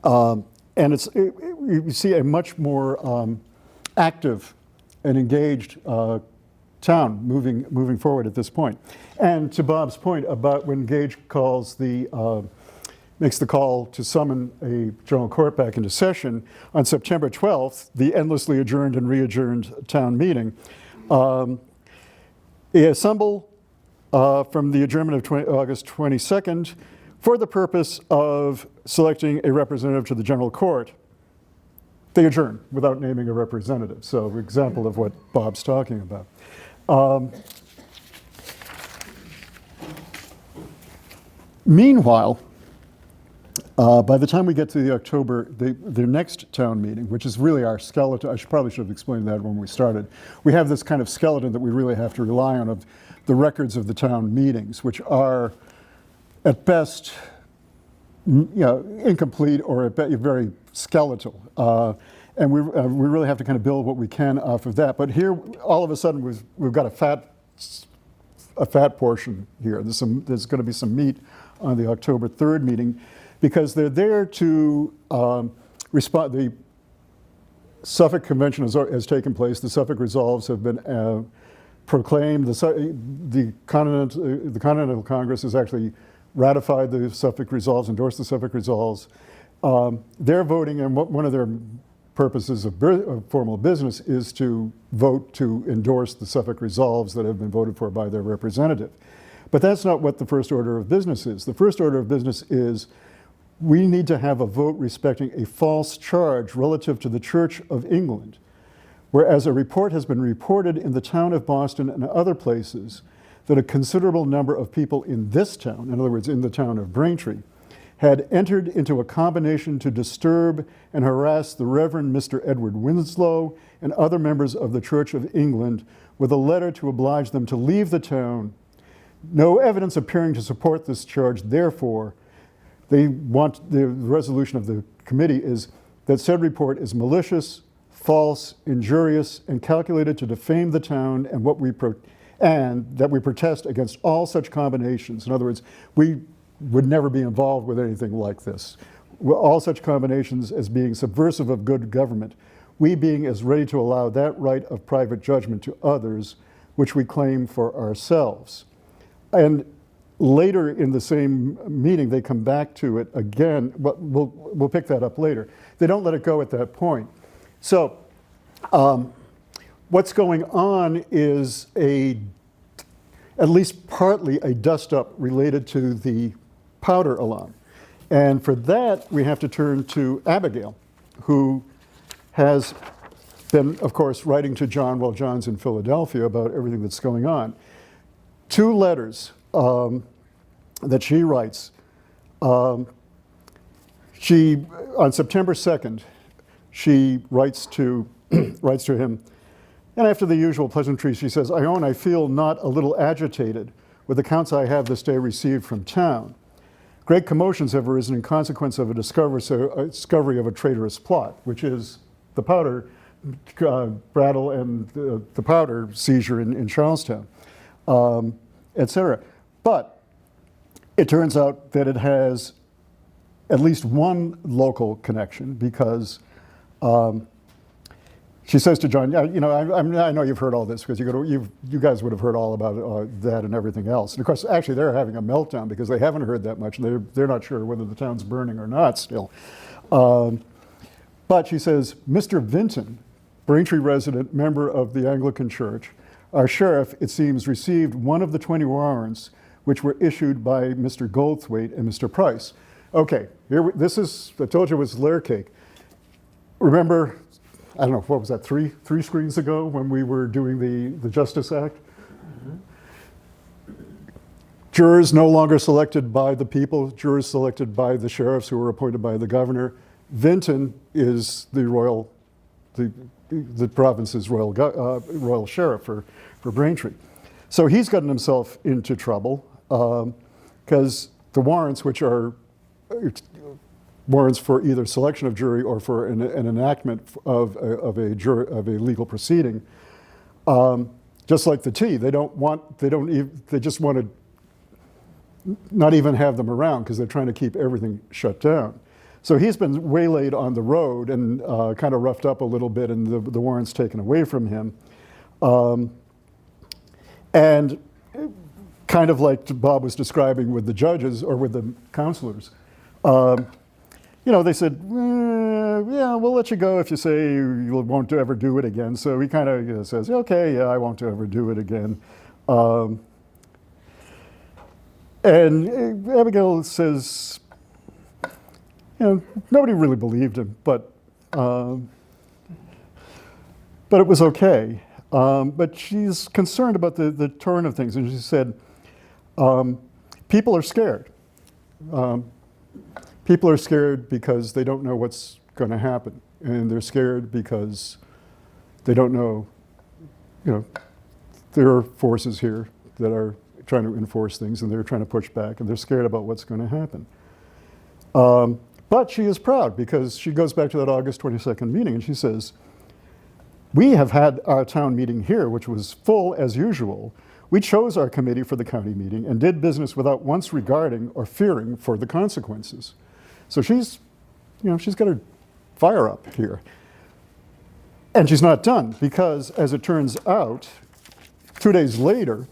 And you see a much more active and engaged town moving forward at this point. And to Bob's point about when Gage makes the call to summon a general court back into session on September 12th, the endlessly adjourned and re-adjourned town meeting, they assemble from the adjournment of August 22nd for the purpose of selecting a representative to the general court. They adjourn without naming a representative. So, an example of what Bob's talking about. Meanwhile, by the time we get to the October, their next town meeting, which is really our skeleton, probably should have explained that when we started. We have this kind of skeleton that we really have to rely on of the records of the town meetings, which are at best, incomplete or at best very skeletal. And we really have to kind of build what we can off of that. But here, all of a sudden, we've got a fat portion here. There's going to be some meat on the October 3rd meeting because they're there to respond. The Suffolk Convention has taken place. The Suffolk Resolves have been proclaimed. The Continental Congress has actually ratified the Suffolk Resolves, endorsed the Suffolk Resolves. They're voting, and one of their purposes of formal business is to vote to endorse the Suffolk Resolves that have been voted for by their representative. But that's not what the first order of business is. The first order of business is we need to have a vote respecting a false charge relative to the Church of England, whereas a report has been reported in the town of Boston and other places that a considerable number of people in this town, in other words, in the town of Braintree, had entered into a combination to disturb and harass the Reverend Mr. Edward Winslow and other members of the Church of England with a letter to oblige them to leave the town. No evidence appearing to support this charge, therefore, They want, the resolution of the committee is that said report is malicious, false, injurious, and calculated to defame the town and that we protest against all such combinations. In other words, we would never be involved with anything like this. All such combinations as being subversive of good government, we being as ready to allow that right of private judgment to others, which we claim for ourselves. And later in the same meeting, they come back to it again, but we'll pick that up later. They don't let it go at that point. So what's going on is at least partly a dust-up related to the powder alarm. And for that, we have to turn to Abigail, who has been, of course, writing to John while John's in Philadelphia about everything that's going on. 2 letters that she writes. On September 2nd, she writes to him, and after the usual pleasantries, she says, "I own I feel not a little agitated with accounts I have this day received from town. Great commotions have arisen in consequence of a discovery of a traitorous plot," which is the powder Brattle and the powder seizure in Charlestown, etc. But it turns out that it has at least one local connection, because she says to John, "Yeah, you know, I know you've heard all this, because you guys would have heard all about that and everything else." And of course, actually, they're having a meltdown because they haven't heard that much, and they're not sure whether the town's burning or not still. But she says, "Mr. Vinton, Braintree resident, member of the Anglican Church, our sheriff, it seems, received one of the 20 warrants which were issued by Mr. Goldthwaite and Mr. Price." Okay, this is, I told you it was layer cake. Remember, I don't know, what was that, three screens ago when we were doing the Justice Act? Jurors no longer selected by the people, jurors selected by the sheriffs who were appointed by the governor. Vinton is the province's royal sheriff for Braintree. So he's gotten himself into trouble because the warrants, which are warrants for either selection of jury or for an enactment of a legal proceeding, just like the tea, they just want to not even have them around because they're trying to keep everything shut down. So he's been waylaid on the road and kind of roughed up a little bit, and the warrants taken away from him. And kind of like Bob was describing with the judges or with the counselors, they said, yeah, we'll let you go if you say you won't ever do it again. So he kind of says, okay, yeah, I won't ever do it again. And Abigail says, nobody really believed him, but it was okay. But she's concerned about the turn of things, and she said, people are scared. People are scared because they don't know what's going to happen, and they're scared because they don't know, there are forces here that are trying to enforce things, and they're trying to push back, and they're scared about what's going to happen. But she is proud because she goes back to that August 22nd meeting, and she says, we have had our town meeting here, which was full as usual. We chose our committee for the county meeting and did business without once regarding or fearing for the consequences. So she's got her fire up here. And she's not done, because as it turns out, 2 days later,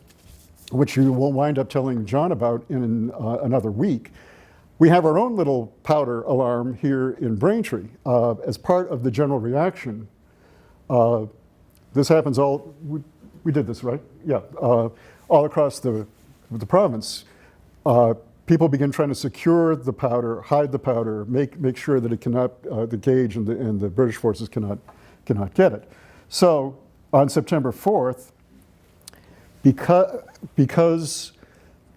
which you will wind up telling John about in another week, we have our own little powder alarm here in Braintree as part of the general reaction. This happens we did this, right? Yeah, all across the province. People begin trying to secure the powder, hide the powder, make sure that it cannot, the Gage and the British forces cannot get it. So on September 4th, because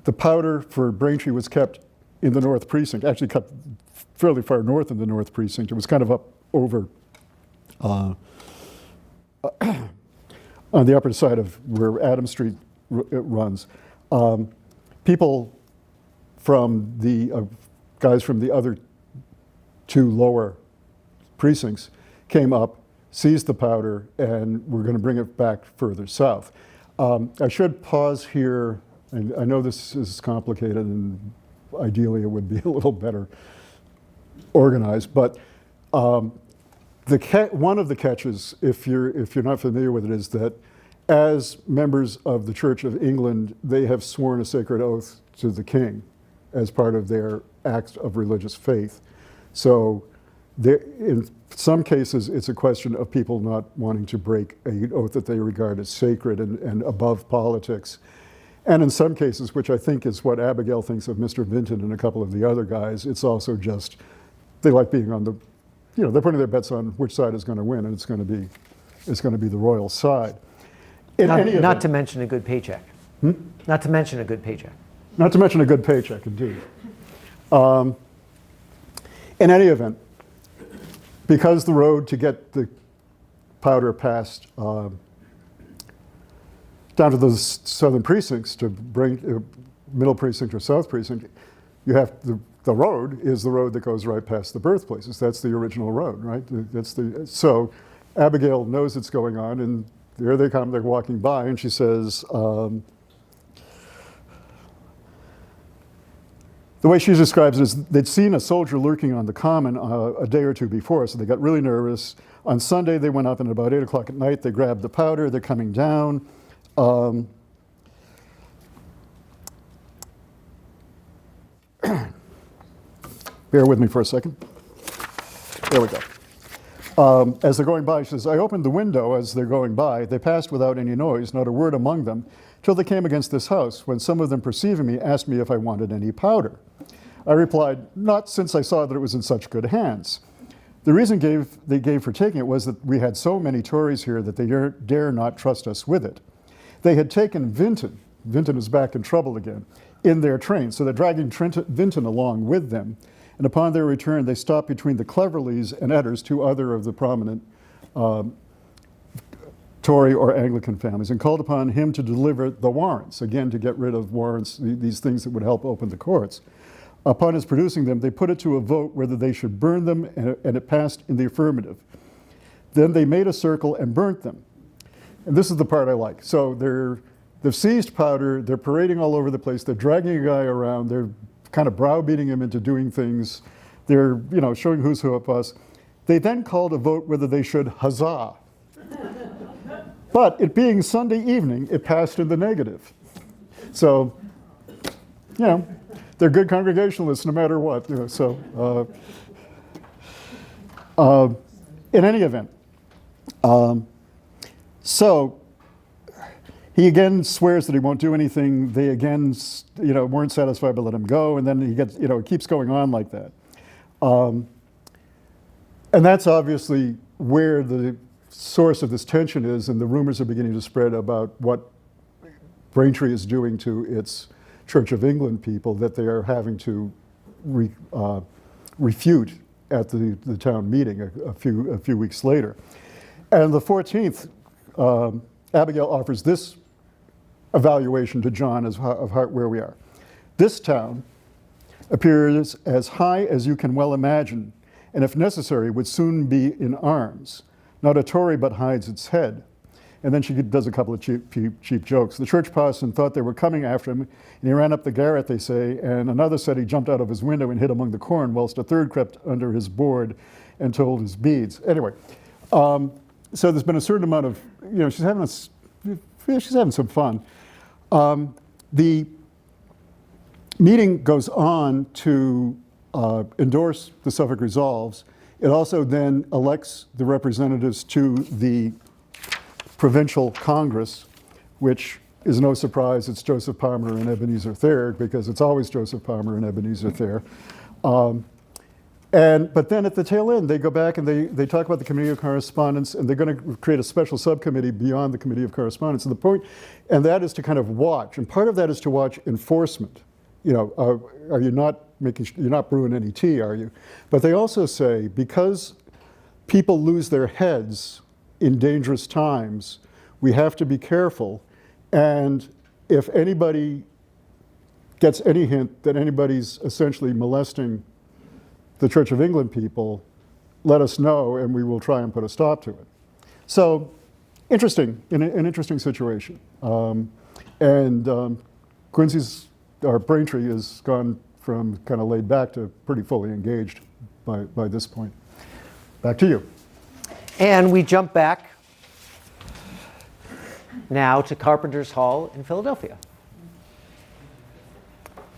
the powder for Braintree was kept in the North Precinct, actually kept fairly far north in the North Precinct, it was kind of up over on the upper side of where Adams Street runs. People from the guys from the other 2 lower precincts came up, seized the powder, and we're going to bring it back further south. I should pause here, and I know this is complicated, and ideally it would be a little better organized, but one of the catches, if you're not familiar with it, is that as members of the Church of England, they have sworn a sacred oath to the king as part of their act of religious faith. So in some cases, it's a question of people not wanting to break an oath that they regard as sacred and above politics. And in some cases, which I think is what Abigail thinks of Mr. Vinton and a couple of the other guys, it's also just, they like being on the, they're putting their bets on which side is going to win, and it's going to be the royal side. Not to mention a good paycheck. Not to mention a good paycheck. Not to mention a good paycheck, indeed. In any event, because the road to get the powder past down to those southern precincts to bring middle precinct or south precinct, you have the road is the road that goes right past the birthplaces. That's the original road, right? So Abigail knows it's going on, and there they come. They're walking by, and she says. The way she describes it is they'd seen a soldier lurking on the common a day or 2 before, so they got really nervous. On Sunday, they went up, and at about 8 o'clock at night, they grabbed the powder. They're coming down. Bear with me for a second. There we go. As they're going by, she says, I opened the window as they're going by. They passed without any noise, not a word among them, till they came against this house, when some of them, perceiving me, asked me if I wanted any powder. I replied, not since I saw that it was in such good hands. The reason they gave for taking it was that we had so many Tories here that they dare not trust us with it. They had taken Vinton is back in trouble again, in their train, so they're dragging Vinton along with them. And upon their return, they stopped between the Cleverleys and Edders, 2 other of the prominent Tory or Anglican families, and called upon him to deliver the warrants, again to get rid of warrants, these things that would help open the courts. Upon his producing them, they put it to a vote whether they should burn them, and it passed in the affirmative. Then they made a circle and burnt them. And this is the part I like. So they've seized powder, they're parading all over the place, they're dragging a guy around, they're kind of browbeating him into doing things, they're showing who's who of us. They then called a vote whether they should huzzah. But it being Sunday evening, it passed in the negative. So, they're good Congregationalists no matter what. In any event, so he again swears that he won't do anything. They again, weren't satisfied but let him go, and then he gets, it keeps going on like that. And that's obviously where the source of this tension is, and the rumors are beginning to spread about what Braintree is doing to its Church of England people that they are having to refute at the town meeting a few weeks later. And the 14th, Abigail offers this evaluation to John of where we are. This town appears as high as you can well imagine, and if necessary would soon be in arms. Not a Tory but hides its head. And then she does a couple of cheap jokes. The church parson thought they were coming after him, and he ran up the garret, they say, and another said he jumped out of his window and hid among the corn, whilst a third crept under his board and told his beads. Anyway, so there's been a certain amount of, she's having some fun. The meeting goes on to endorse the Suffolk Resolves. It also then elects the representatives to the Provincial Congress, which is no surprise. It's Joseph Palmer and Ebenezer Thayer, because it's always Joseph Palmer and Ebenezer Thayer. But then at the tail end, they go back and they talk about the Committee of Correspondence, and they're going to create a special subcommittee beyond the Committee of Correspondence. And that is to kind of watch, and part of that is to watch enforcement. Are you not you're not brewing any tea, are you? But they also say, because people lose their heads in dangerous times, we have to be careful. And if anybody gets any hint that anybody's essentially molesting the Church of England people, let us know and we will try and put a stop to it. So interesting, an interesting situation. Quincy's, our Braintree has gone from kind of laid back to pretty fully engaged by this point. Back to you. And we jump back now to Carpenter's Hall in Philadelphia.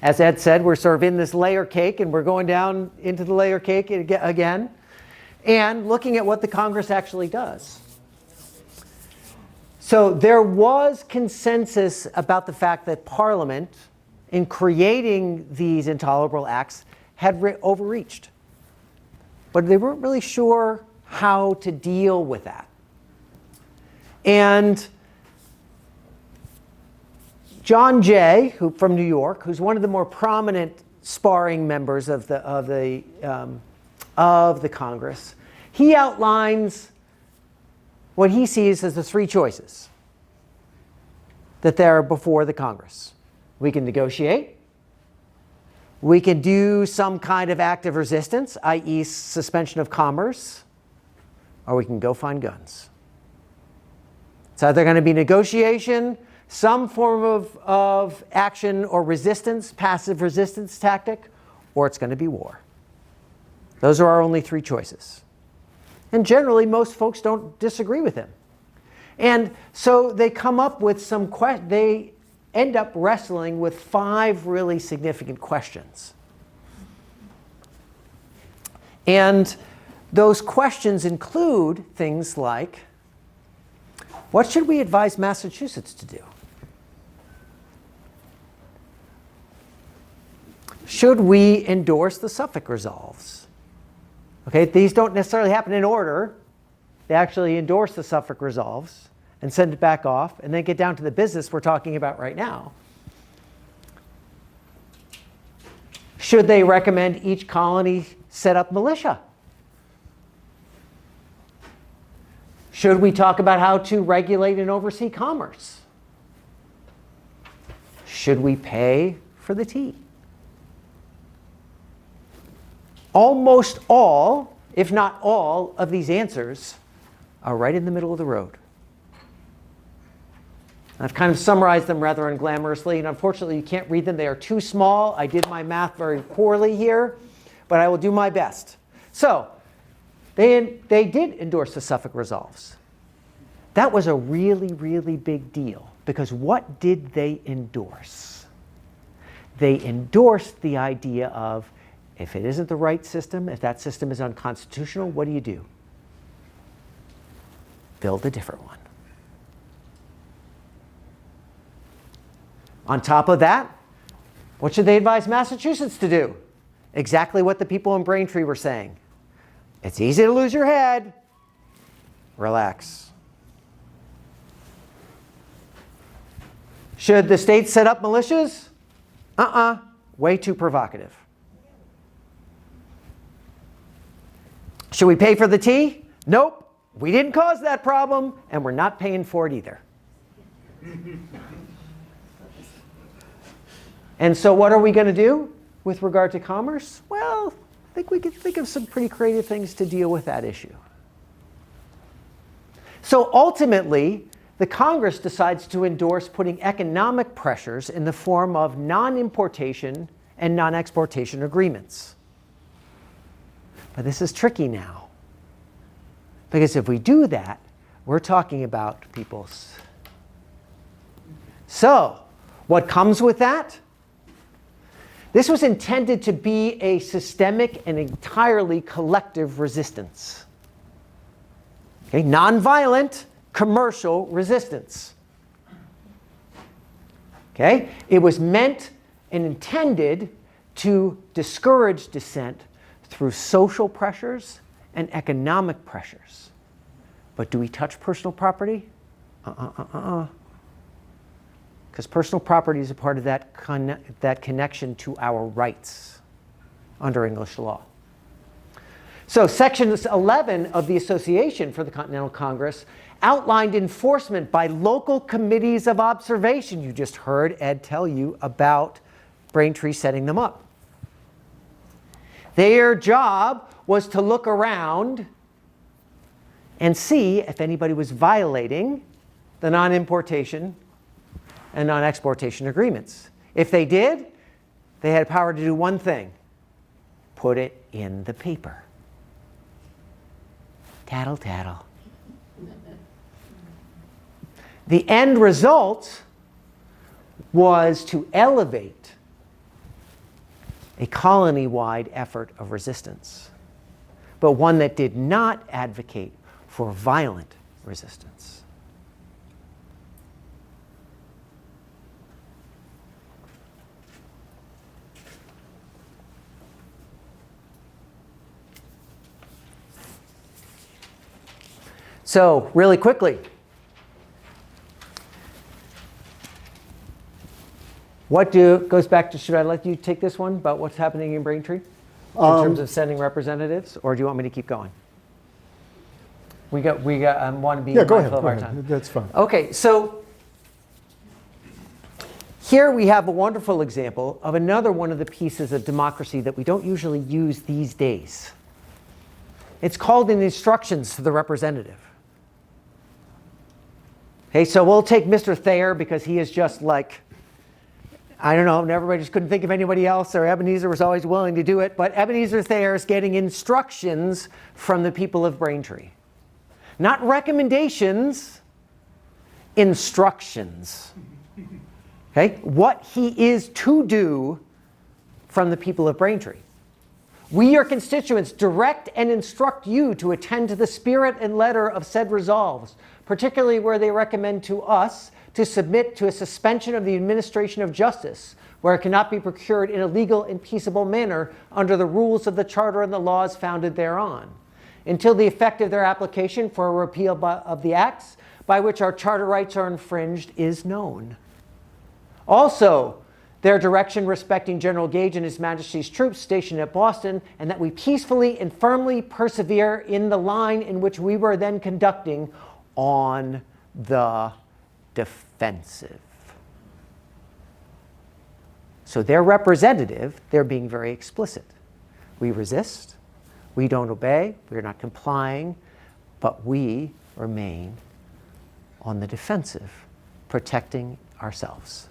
As Ed said, we're sort of in this layer cake, and we're going down into the layer cake again, and looking at what the Congress actually does. So there was consensus about the fact that Parliament, in creating these intolerable acts, had overreached. But they weren't really sure how to deal with that. And John Jay, from New York, who's one of the more prominent sparring members of the Congress, he outlines what he sees as the three choices that there are before the Congress. We can negotiate. We can do some kind of active resistance, i.e. suspension of commerce, or we can go find guns. It's either going to be negotiation, some form of action or resistance, passive resistance tactic, or it's going to be war. Those are our only three choices. And generally, most folks don't disagree with him. And so they come up with they end up wrestling with 5 really significant questions. And those questions include things like, what should we advise Massachusetts to do? Should we endorse the Suffolk Resolves? Okay, these don't necessarily happen in order. They actually endorse the Suffolk Resolves and send it back off, and then get down to the business we're talking about right now. Should they recommend each colony set up militia? Should we talk about how to regulate and oversee commerce? Should we pay for the tea? Almost all, if not all, of these answers are right in the middle of the road. I've kind of summarized them rather unglamorously, and unfortunately you can't read them. They are too small. I did my math very poorly here, but I will do my best. So they did endorse the Suffolk Resolves. That was a really, really big deal, because what did they endorse? They endorsed the idea of, if it isn't the right system, if that system is unconstitutional, what do? Build a different one. On top of that, what should they advise Massachusetts to do? Exactly what the people in Braintree were saying. It's easy to lose your head. Relax. Should the state set up militias? Way too provocative. Should we pay for the tea? Nope. We didn't cause that problem, and we're not paying for it either. And so what are we going to do with regard to commerce? Well, I think we could think of some pretty creative things to deal with that issue. So ultimately, the Congress decides to endorse putting economic pressures in the form of non-importation and non-exportation agreements. But this is tricky now, because if we do that, we're talking about people's. So, what comes with that? This was intended to be a systemic and entirely collective resistance. Okay, nonviolent, commercial resistance. Okay, it was meant and intended to discourage dissent through social pressures and economic pressures. But do we touch personal property? Because personal property is a part of that connection to our rights under English law. So Section 11 of the Association for the Continental Congress outlined enforcement by local committees of observation. You just heard Ed tell you about Braintree setting them up. Their job was to look around and see if anybody was violating the non-importation and non-exportation agreements. If they did, they had power to do one thing: put it in the paper. Tattle, tattle. The end result was to elevate a colony-wide effort of resistance, but one that did not advocate for violent resistance. So, really quickly, goes back to, should I let you take this one about what's happening in Braintree in terms of sending representatives, or do you want me to keep going? We want to be Yeah, go mindful ahead. of Go our ahead. time. That's fine. Okay, so here we have a wonderful example of another one of the pieces of democracy that we don't usually use these days. It's called an instructions to the representative. Okay, so we'll take Mr. Thayer because he is just like, I don't know, everybody just couldn't think of anybody else, or Ebenezer was always willing to do it, but Ebenezer Thayer is getting instructions from the people of Braintree. Not recommendations, instructions. Okay, what he is to do from the people of Braintree. We, your constituents, direct and instruct you to attend to the spirit and letter of said resolves, particularly where they recommend to us to submit to a suspension of the administration of justice, where it cannot be procured in a legal and peaceable manner under the rules of the charter and the laws founded thereon, until the effect of their application for a repeal of the acts by which our charter rights are infringed is known. Also, their direction respecting General Gage and His Majesty's troops stationed at Boston, and that we peacefully and firmly persevere in the line in which we were then conducting on the defensive. So their representative, they're being very explicit. We resist, we don't obey, we're not complying, but we remain on the defensive, protecting ourselves.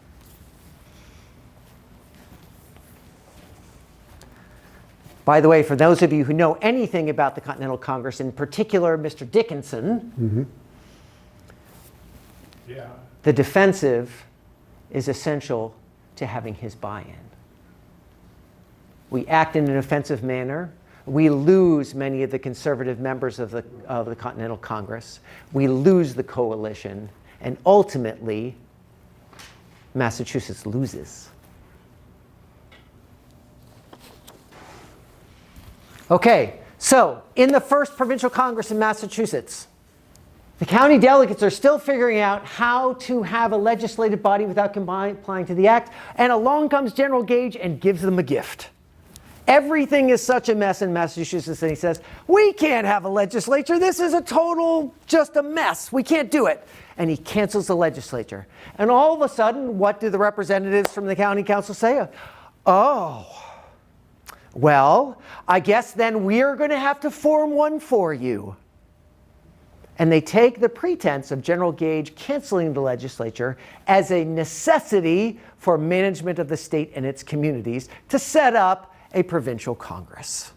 By the way, for those of you who know anything about the Continental Congress, in particular Mr. Dickinson, the defensive is essential to having his buy-in. We act in an offensive manner. We lose many of the conservative members of the Continental Congress. We lose the coalition. And ultimately, Massachusetts loses. Okay, so in the first provincial Congress in Massachusetts, the county delegates are still figuring out how to have a legislative body without complying to the act, and along comes General Gage and gives them a gift. Everything is such a mess in Massachusetts, and he says, we can't have a legislature. This is a total, just a mess. We can't do it. And he cancels the legislature. And all of a sudden, what do the representatives from the county council say? Oh, well, I guess then we're going to have to form one for you. And they take the pretense of General Gage canceling the legislature as a necessity for management of the state and its communities to set up a provincial Congress.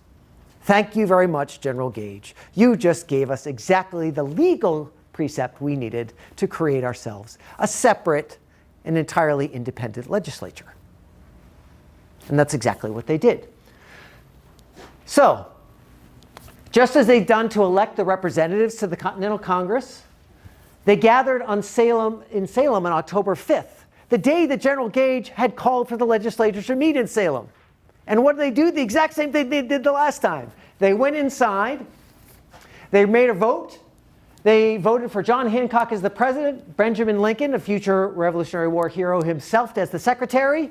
Thank you very much, General Gage. You just gave us exactly the legal precept we needed to create ourselves a separate and entirely independent legislature. And that's exactly what they did. So, just as they'd done to elect the representatives to the Continental Congress, they gathered in Salem on October 5th, the day that General Gage had called for the legislature to meet in Salem. And what did they do? The exact same thing they did the last time. They went inside, they made a vote, they voted for John Hancock as the president, Benjamin Lincoln, a future Revolutionary War hero himself, as the secretary.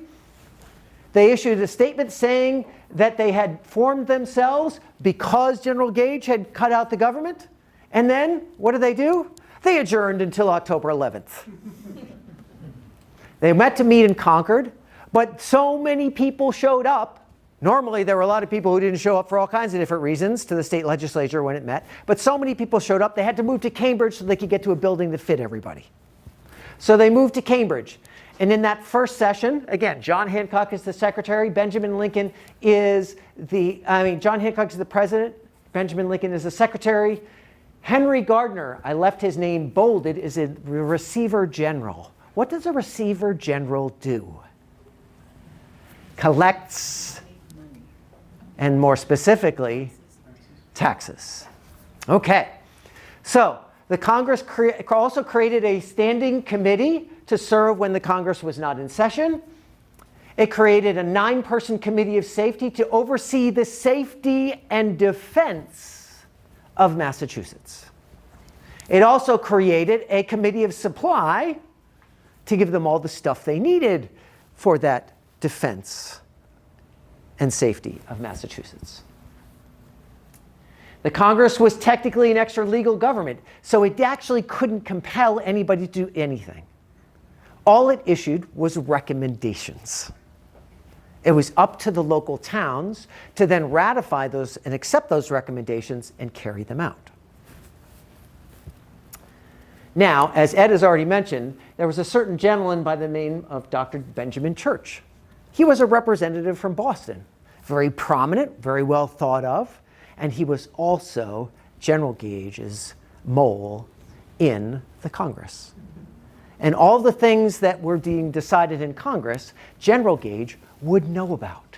They issued a statement saying that they had formed themselves because General Gage had cut out the government. And then, what did they do? They adjourned until October 11th. They met to meet in Concord, But so many people showed up. Normally, there were a lot of people who didn't show up for all kinds of different reasons to the state legislature when it met. But so many people showed up, they had to move to Cambridge so they could get to a building that fit everybody. So they moved to Cambridge. And in that first session, again, John Hancock is the secretary, Benjamin Lincoln is John Hancock is the president, Benjamin Lincoln is the secretary. Henry Gardner, I left his name bolded, is a receiver general. What does a receiver general do? Collects, and more specifically, taxes. Okay, so the Congress also created a standing committee to serve when the Congress was not in session. It created a 9-person committee of safety to oversee the safety and defense of Massachusetts. It also created a committee of supply to give them all the stuff they needed for that defense and safety of Massachusetts. The Congress was technically an extra-legal government, so it actually couldn't compel anybody to do anything. All it issued was recommendations. It was up to the local towns to then ratify those and accept those recommendations and carry them out. Now, as Ed has already mentioned, there was a certain gentleman by the name of Dr. Benjamin Church. He was a representative from Boston, very prominent, very well thought of, and he was also General Gage's mole in the Congress. And all the things that were being decided in Congress, General Gage would know about.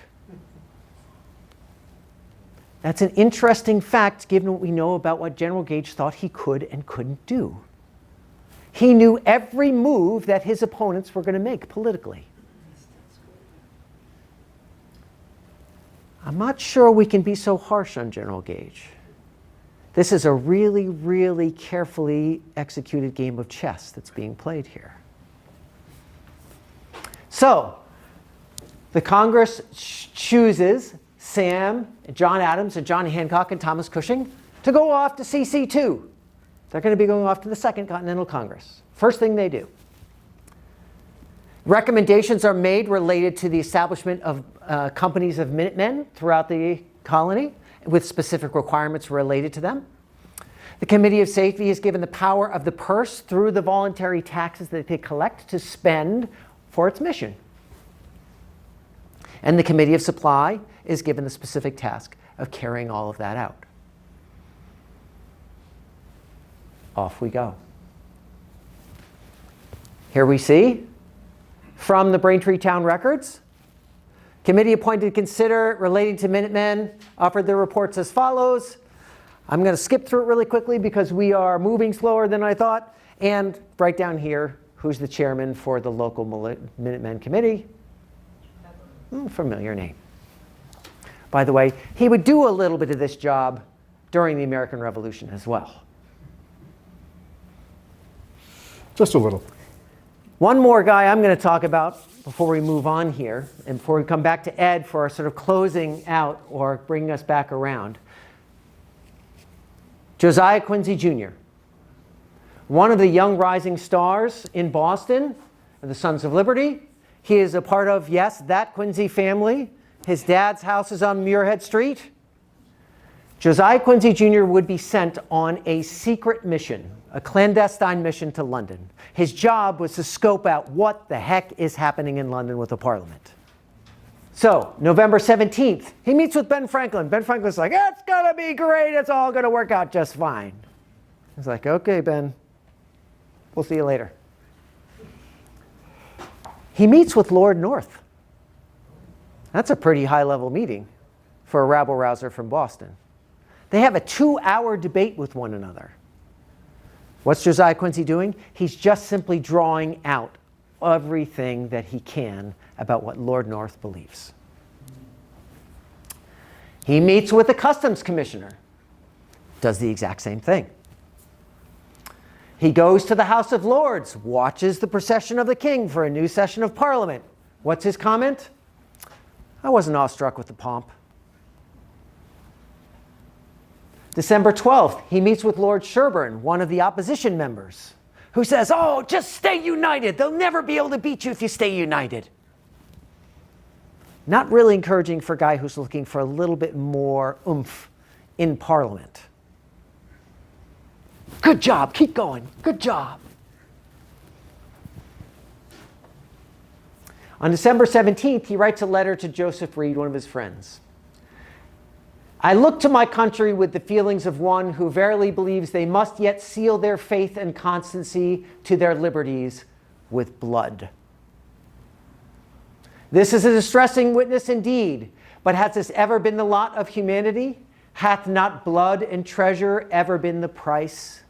That's an interesting fact given what we know about what General Gage thought he could and couldn't do. He knew every move that his opponents were going to make politically. I'm not sure we can be so harsh on General Gage. This is a really, really carefully executed game of chess that's being played here. So, the Congress chooses Sam, John Adams, and John Hancock, and Thomas Cushing to go off to CC2. They're going to be going off to the Second Continental Congress. First thing they do. Recommendations are made related to the establishment of companies of Minutemen throughout the colony with specific requirements related to them. The Committee of Safety is given the power of the purse through the voluntary taxes that they collect to spend for its mission. And the Committee of Supply is given the specific task of carrying all of that out. Off we go. Here we see from the Braintree Town Records, committee appointed to consider relating to Minutemen offered their reports as follows. I'm going to skip through it really quickly because we are moving slower than I thought. And right down here, who's the chairman for the local Minutemen committee? Familiar name. By the way, he would do a little bit of this job during the American Revolution as well. Just a little. One more guy I'm going to talk about before we move on here, and before we come back to Ed for our sort of closing out or bringing us back around. Josiah Quincy Jr., one of the young rising stars in Boston, the Sons of Liberty. He is a part of, yes, that Quincy family. His dad's house is on Muirhead Street. Josiah Quincy Jr. would be sent on a secret mission, a clandestine mission to London. His job was to scope out what the heck is happening in London with the Parliament. So, November 17th, he meets with Ben Franklin. Ben Franklin's like, it's going to be great. It's all going to work out just fine. He's like, okay, Ben. We'll see you later. He meets with Lord North. That's a pretty high-level meeting for a rabble-rouser from Boston. They have a 2-hour debate with one another. What's Josiah Quincy doing? He's just simply drawing out everything that he can about what Lord North believes. He meets with the Customs Commissioner. Does the exact same thing. He goes to the House of Lords, watches the procession of the King for a new session of Parliament. What's his comment? I wasn't awestruck with the pomp. December 12th, he meets with Lord Sherburne, one of the opposition members, who says, oh, just stay united. They'll never be able to beat you if you stay united. Not really encouraging for a guy who's looking for a little bit more oomph in Parliament. Good job, keep going, good job. On December 17th, he writes a letter to Joseph Reed, one of his friends. I look to my country with the feelings of one who verily believes they must yet seal their faith and constancy to their liberties with blood. This is a distressing witness indeed, but has this ever been the lot of humanity? Hath not blood and treasure ever been the price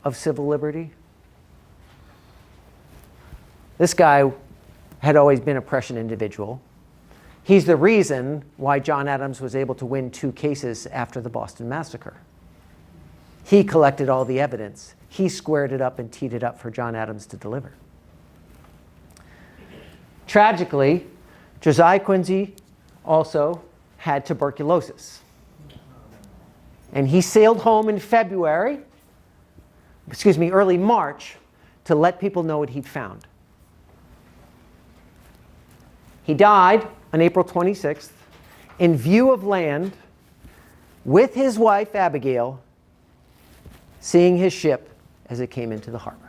of civil liberty? This guy had always been a Prussian individual. He's the reason why John Adams was able to win 2 cases after the Boston Massacre. He collected all the evidence. He squared it up and teed it up for John Adams to deliver. Tragically, Josiah Quincy also had tuberculosis. And he sailed home in early March, to let people know what he'd found. He died on April 26th in view of land with his wife Abigail, seeing his ship as it came into the harbor.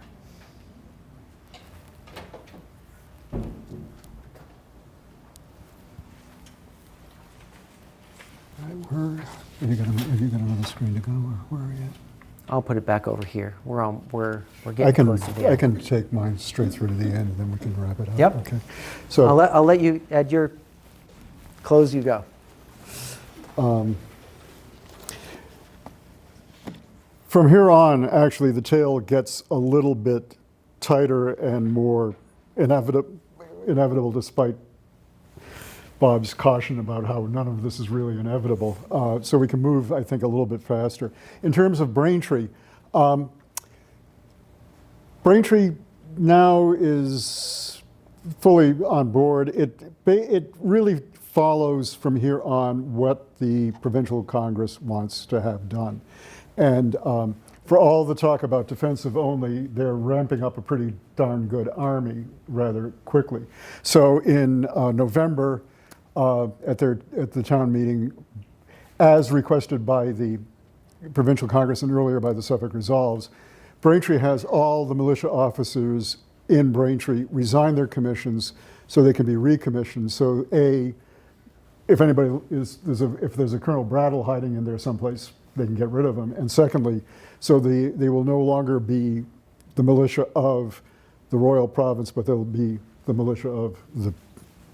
Have you got another screen to go, or where are you? I'll put it back over here. We're getting close to the end. I can take mine straight through to the end, and then we can wrap it up. Yep. Okay. So I'll let you add your close. You go. from here on, actually, the tale gets a little bit tighter and more inevitable, despite Bob's caution about how none of this is really inevitable. So we can move, I think, a little bit faster. In terms of Braintree, Braintree now is fully on board. It really follows from here on what the provincial Congress wants to have done. And for all the talk about defensive only, they're ramping up a pretty darn good army rather quickly. So in November, at the town meeting, as requested by the provincial Congress and earlier by the Suffolk Resolves, Braintree has all the militia officers in Braintree resign their commissions so they can be recommissioned. So if anybody if there's a Colonel Brattle hiding in there someplace, they can get rid of him. And secondly, so they will no longer be the militia of the royal province, but they'll be the militia of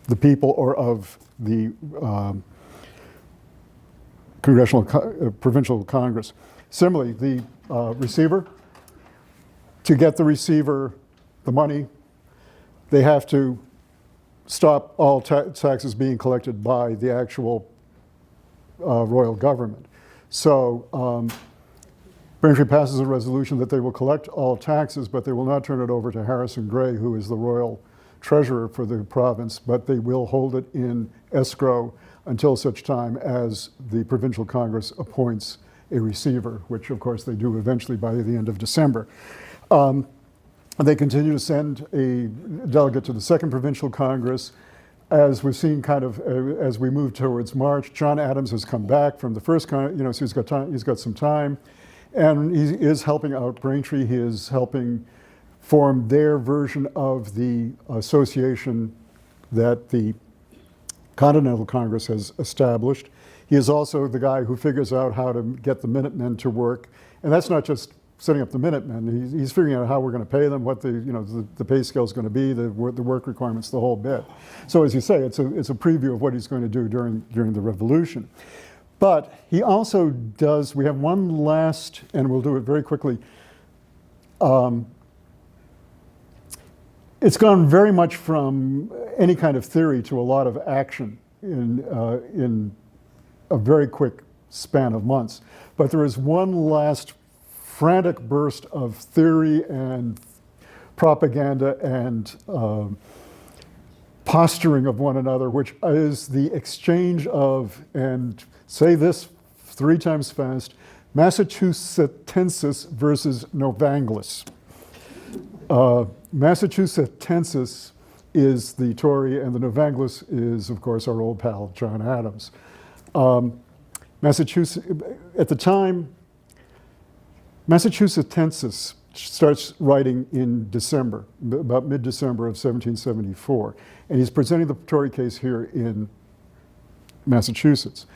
the people or of the provincial Congress. Similarly, the receiver, to get the receiver the money, they have to stop all taxes being collected by the actual royal government. So Braintree passes a resolution that they will collect all taxes, but they will not turn it over to Harrison Gray, who is the royal treasurer for the province, but they will hold it in escrow until such time as the provincial Congress appoints a receiver, which of course they do eventually by the end of December. They continue to send a delegate to the Second Provincial Congress. As we've seen kind of as we move towards March, John Adams has come back from the first, so he's got time, he's got some time, and he is helping out Braintree. He is helping form their version of the association that the Continental Congress has established. He is also the guy who figures out how to get the Minutemen to work, and that's not just setting up the Minutemen. He's figuring out how we're going to pay them, what the pay scale is going to be, the work requirements, the whole bit. So as you say, it's a preview of what he's going to do during the Revolution. But he also does. We have one last, and we'll do it very quickly. It's gone very much from any kind of theory to a lot of action in a very quick span of months. But there is one last frantic burst of theory and propaganda and posturing of one another, which is the exchange of, and say this 3 times fast, Massachusettensis versus Novanglis. Massachusettensis is the Tory, and the Novanglis is, of course, our old pal, John Adams. Massachusetts, at the time, Massachusettensis starts writing in December, about mid-December of 1774, and he's presenting the Tory case here in Massachusetts.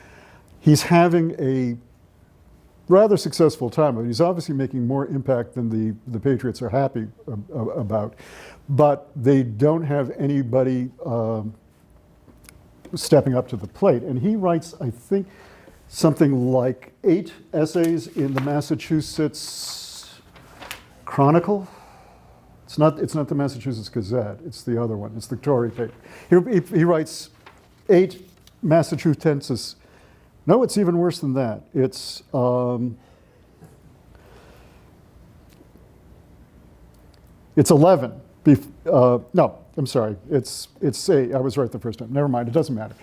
He's having a rather successful time. He's obviously making more impact than the Patriots are happy about, but they don't have anybody stepping up to the plate. And he writes, I think, something like 8 essays in the Massachusetts Chronicle. It's not the Massachusetts Gazette, it's the other one, it's the Tory paper. He writes 8 Massachusettensis. No, it's even worse than that. It's it's 11. No, I'm sorry. It's 8. I was right the first time. Never mind. It doesn't matter.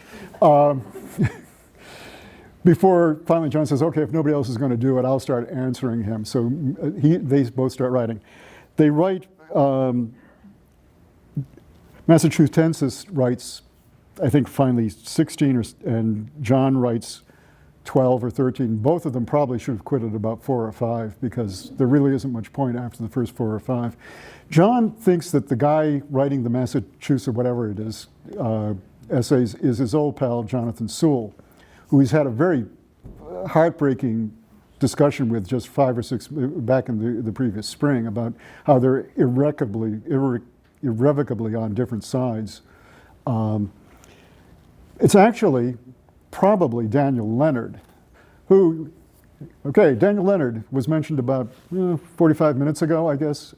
Before finally John says, okay, if nobody else is going to do it, I'll start answering him. So they both start writing. They write, Massachusettensis writes, I think finally 16, and John writes 12 or 13. Both of them probably should have quit at about 4 or 5 because there really isn't much point after the first 4 or 5. John thinks that the guy writing the Massachusetts, whatever it is, essays is his old pal, Jonathan Sewell, who he's had a very heartbreaking discussion with just 5 or 6 back in the previous spring about how they're irrevocably on different sides. It's actually probably Daniel Leonard, who, okay, Daniel Leonard was mentioned about 45 minutes ago, I guess.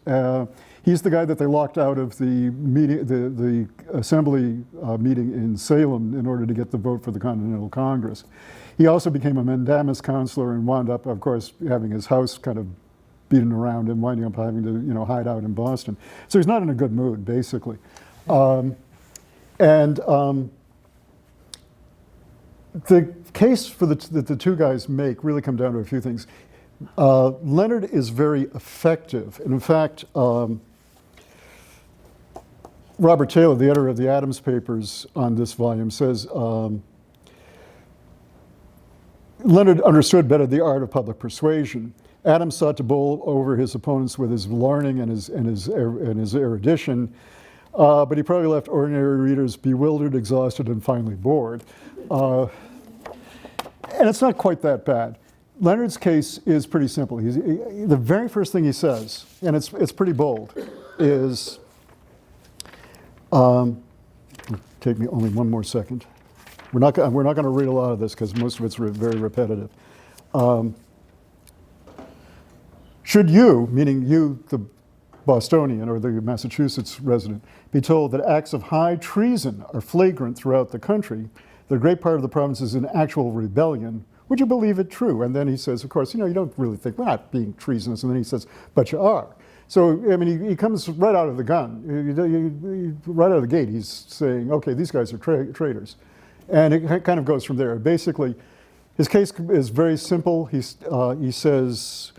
He's the guy that they locked out of the meeting, the assembly meeting in Salem in order to get the vote for the Continental Congress. He also became a mandamus counselor and wound up, of course, having his house kind of beaten around and winding up having to, hide out in Boston. So he's not in a good mood, basically. The case for that the two guys make really come down to a few things. Leonard is very effective. And in fact, Robert Taylor, the editor of the Adams Papers on this volume, says Leonard understood better the art of public persuasion. Adams sought to bowl over his opponents with his learning and his erudition, but he probably left ordinary readers bewildered, exhausted, and finally bored. And it's not quite that bad. Leonard's case is pretty simple. The very first thing he says, and it's pretty bold, is, take me only one more second. We're not going to read a lot of this because most of it's very repetitive. Should you, meaning you, the Bostonian or the Massachusetts resident, be told that acts of high treason are flagrant throughout the country, that a great part of the province is in actual rebellion, would you believe it true? And then he says, of course, you don't really think we're not being treasonous. And then he says, but you are. So, I mean, he comes right out of the gun. Right out of the gate, he's saying, okay, these guys are traitors. And it kind of goes from there. Basically, his case is very simple. He says,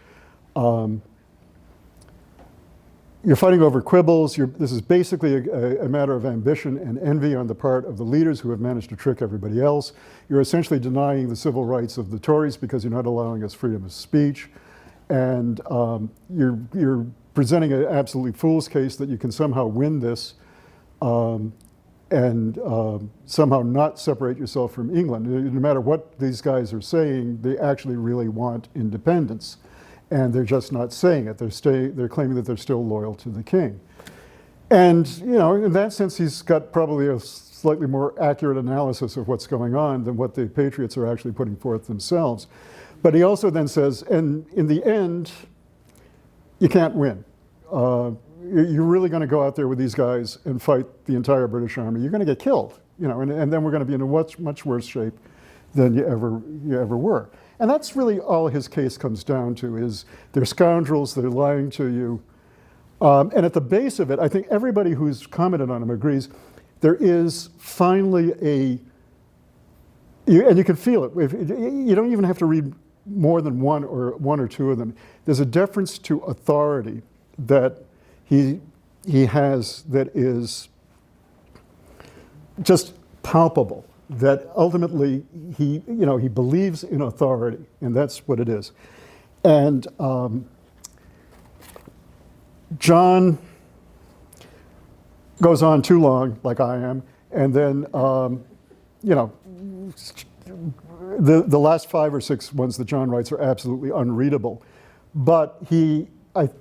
you're fighting over quibbles. This is basically a matter of ambition and envy on the part of the leaders who have managed to trick everybody else. You're essentially denying the civil rights of the Tories because you're not allowing us freedom of speech. And you're presenting an absolutely fool's case that you can somehow win this and somehow not separate yourself from England. No matter what these guys are saying, they actually really want independence. And they're just not saying it. They're claiming that they're still loyal to the king. And, in that sense, he's got probably a slightly more accurate analysis of what's going on than what the Patriots are actually putting forth themselves. But he also then says, and in the end, you can't win. You're really going to go out there with these guys and fight the entire British Army. You're going to get killed, and then we're going to be in a much worse shape than you ever were. And that's really all his case comes down to, is they're scoundrels, they're lying to you. And at the base of it, I think everybody who's commented on him agrees, there is finally and you can feel it. You don't even have to read more than one or two of them. There's a deference to authority that he has that is just palpable that ultimately he believes in authority, and that's what it is. And John goes on too long, like I am, and then the last 5 or 6 ones that John writes are absolutely unreadable. But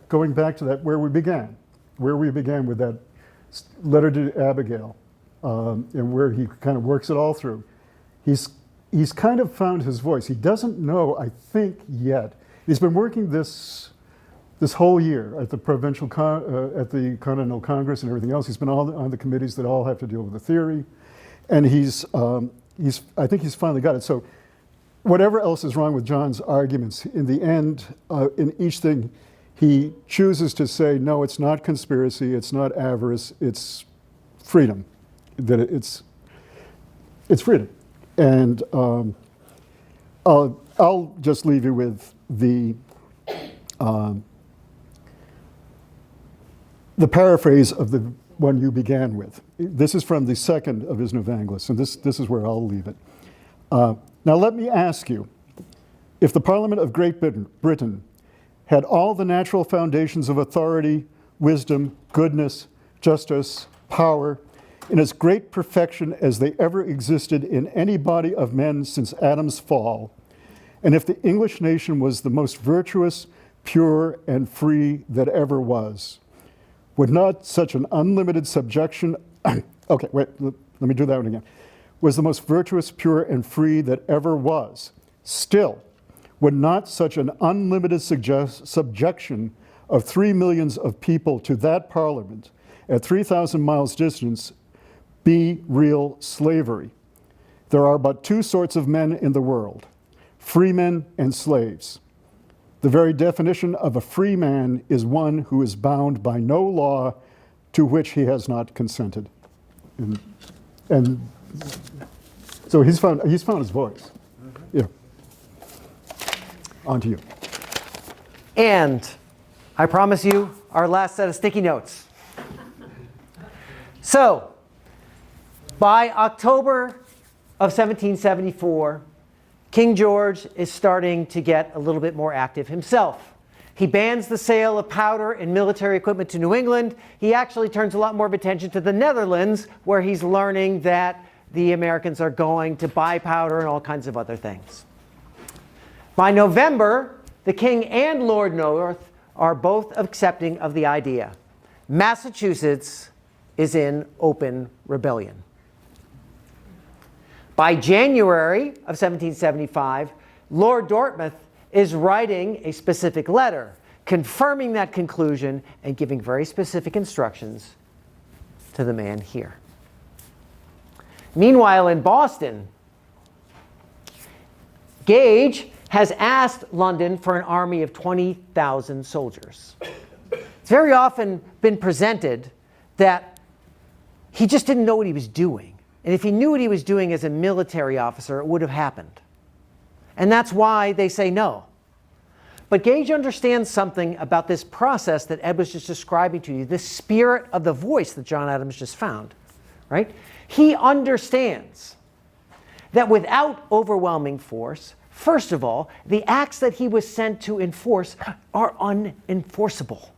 going back to that, where we began with that letter to Abigail, and where he kind of works it all through, he's kind of found his voice. He doesn't know, I think, yet. He's been working this whole year at the at the Continental Congress and everything else. He's been on the committees that all have to deal with the theory, and I think he's finally got it. So whatever else is wrong with John's arguments, in the end, in each thing, he chooses to say, no, it's not conspiracy, it's not avarice, it's freedom. That it's freedom. And I'll just leave you with the paraphrase of the one you began with. This is from the second of his Nuvanglis, and this is where I'll leave it. Now let me ask you, if the Parliament of Great Britain had all the natural foundations of authority, wisdom, goodness, justice, power, in as great perfection as they ever existed in any body of men since Adam's fall, and if the English nation was the most virtuous, pure, and free that ever was, would not such an unlimited subjection, okay, wait, let me do that one again, was the most virtuous, pure, and free that ever was, still, would not such an unlimited subjection of 3 millions of people to that parliament at 3,000 miles distance be real slavery? There are but 2 sorts of men in the world, free men and slaves. The very definition of a free man is one who is bound by no law to which he has not consented. And so he's found his voice. Yeah. On to you. And I promise you our last set of sticky notes. So, by October of 1774, King George is starting to get a little bit more active himself. He bans the sale of powder and military equipment to New England. He actually turns a lot more of attention to the Netherlands, where he's learning that the Americans are going to buy powder and all kinds of other things. By November, the King and Lord North are both accepting of the idea. Massachusetts is in open rebellion. By January of 1775, Lord Dartmouth is writing a specific letter, confirming that conclusion and giving very specific instructions to the man here. Meanwhile, in Boston, Gage has asked London for an army of 20,000 soldiers. It's very often been presented that he just didn't know what he was doing. And if he knew what he was doing as a military officer, it would have happened. And that's why they say no. But Gage understands something about this process that Ed was just describing to you, the spirit of the voice that John Adams just found, right? He understands that without overwhelming force, first of all, the acts that he was sent to enforce are unenforceable.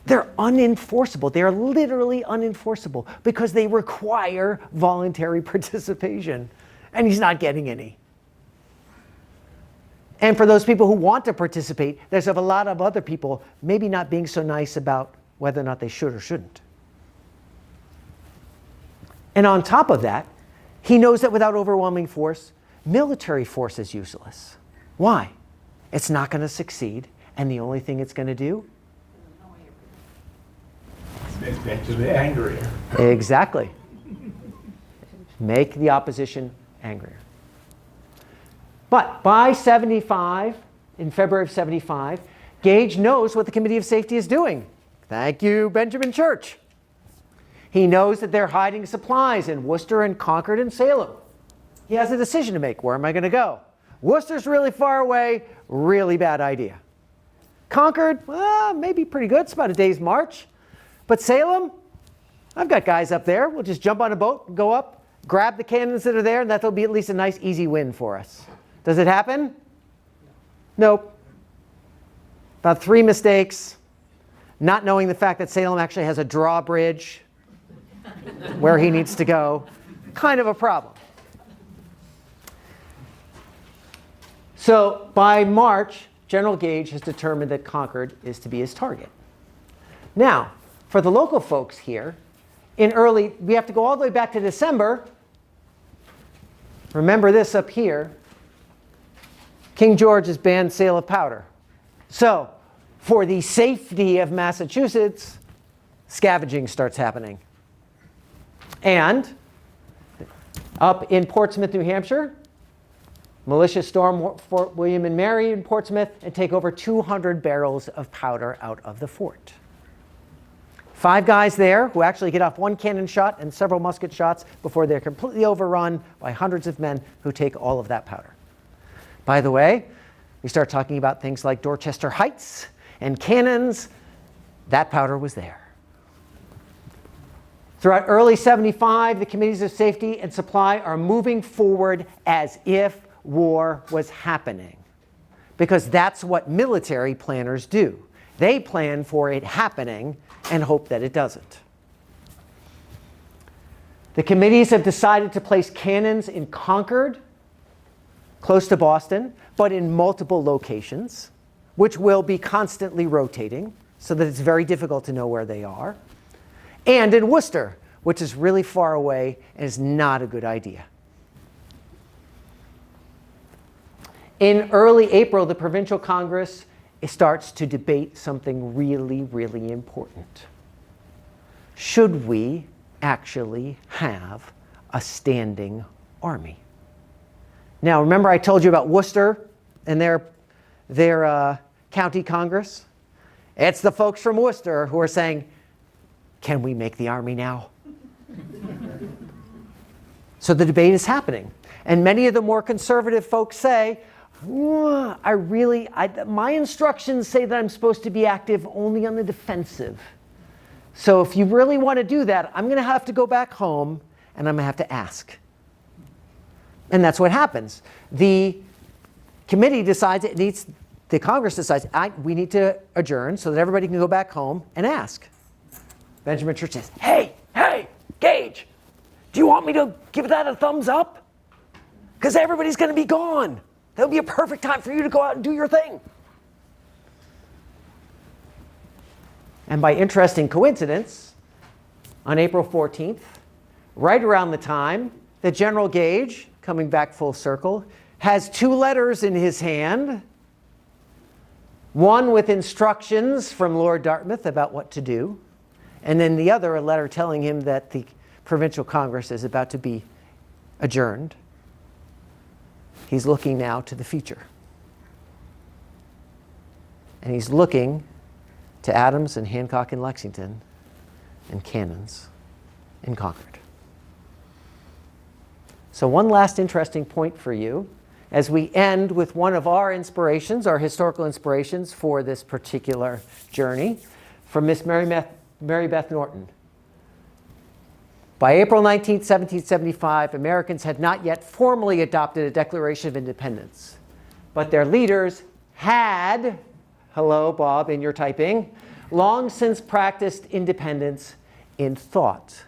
They're unenforceable. They are literally unenforceable because they require voluntary participation. And he's not getting any. And for those people who want to participate, there's a lot of other people maybe not being so nice about whether or not they should or shouldn't. And on top of that, he knows that without overwhelming force, military force is useless. Why? It's not going to succeed, and the only thing it's going to do? Make them angrier. Exactly. Make the opposition angrier. But by 75, in February of 75, Gage knows what the Committee of Safety is doing. Thank you, Benjamin Church. He knows that they're hiding supplies in Worcester and Concord and Salem. He has a decision to make. Where am I going to go? Worcester's really far away. Really bad idea. Concord, maybe pretty good. It's about a day's march. But Salem, I've got guys up there. We'll just jump on a boat, go up, grab the cannons that are there, and that'll be at least a nice, easy win for us. Does it happen? Nope. About 3 mistakes. Not knowing the fact that Salem actually has a drawbridge where he needs to go. Kind of a problem. So by March, General Gage has determined that Concord is to be his target. Now, for the local folks here, we have to go all the way back to December. Remember this up here. King George has banned sale of powder. So, for the safety of Massachusetts, scavenging starts happening. And up in Portsmouth, New Hampshire, militia storm Fort William and Mary in Portsmouth and take over 200 barrels of powder out of the fort. 5 guys there who actually get off 1 cannon shot and several musket shots before they're completely overrun by hundreds of men who take all of that powder. By the way, we start talking about things like Dorchester Heights and cannons. That powder was there. Throughout early 75, the committees of safety and supply are moving forward as if war was happening, because that's what military planners do. They plan for it happening and hope that it doesn't. The committees have decided to place cannons in Concord, close to Boston, but in multiple locations, which will be constantly rotating so that it's very difficult to know where they are, and in Worcester, which is really far away and is not a good idea. In early April, the Provincial Congress starts to debate something really, really important. Should we actually have a standing army? Now, remember I told you about Worcester and their county congress? It's the folks from Worcester who are saying, can we make the army now? So the debate is happening. And many of the more conservative folks say, my instructions say that I'm supposed to be active only on the defensive. So if you really want to do that, I'm going to have to go back home and I'm going to have to ask. And that's what happens. The committee decides the Congress decides, we need to adjourn so that everybody can go back home and ask. Benjamin Church says, hey, Gage, do you want me to give that a thumbs up? Because everybody's going to be gone. That'll be a perfect time for you to go out and do your thing. And by interesting coincidence, on April 14th, right around the time that General Gage, coming back full circle, has 2 letters in his hand, one with instructions from Lord Dartmouth about what to do, and then the other a letter telling him that the Provincial Congress is about to be adjourned. He's looking now to the future. And he's looking to Adams and Hancock and Lexington and cannons in Concord. So one last interesting point for you as we end with one of our inspirations, our historical inspirations for this particular journey, from Miss Mary Beth Norton. By April 19, 1775, Americans had not yet formally adopted a Declaration of Independence, but their leaders had, hello Bob in your typing, long since practiced independence in thought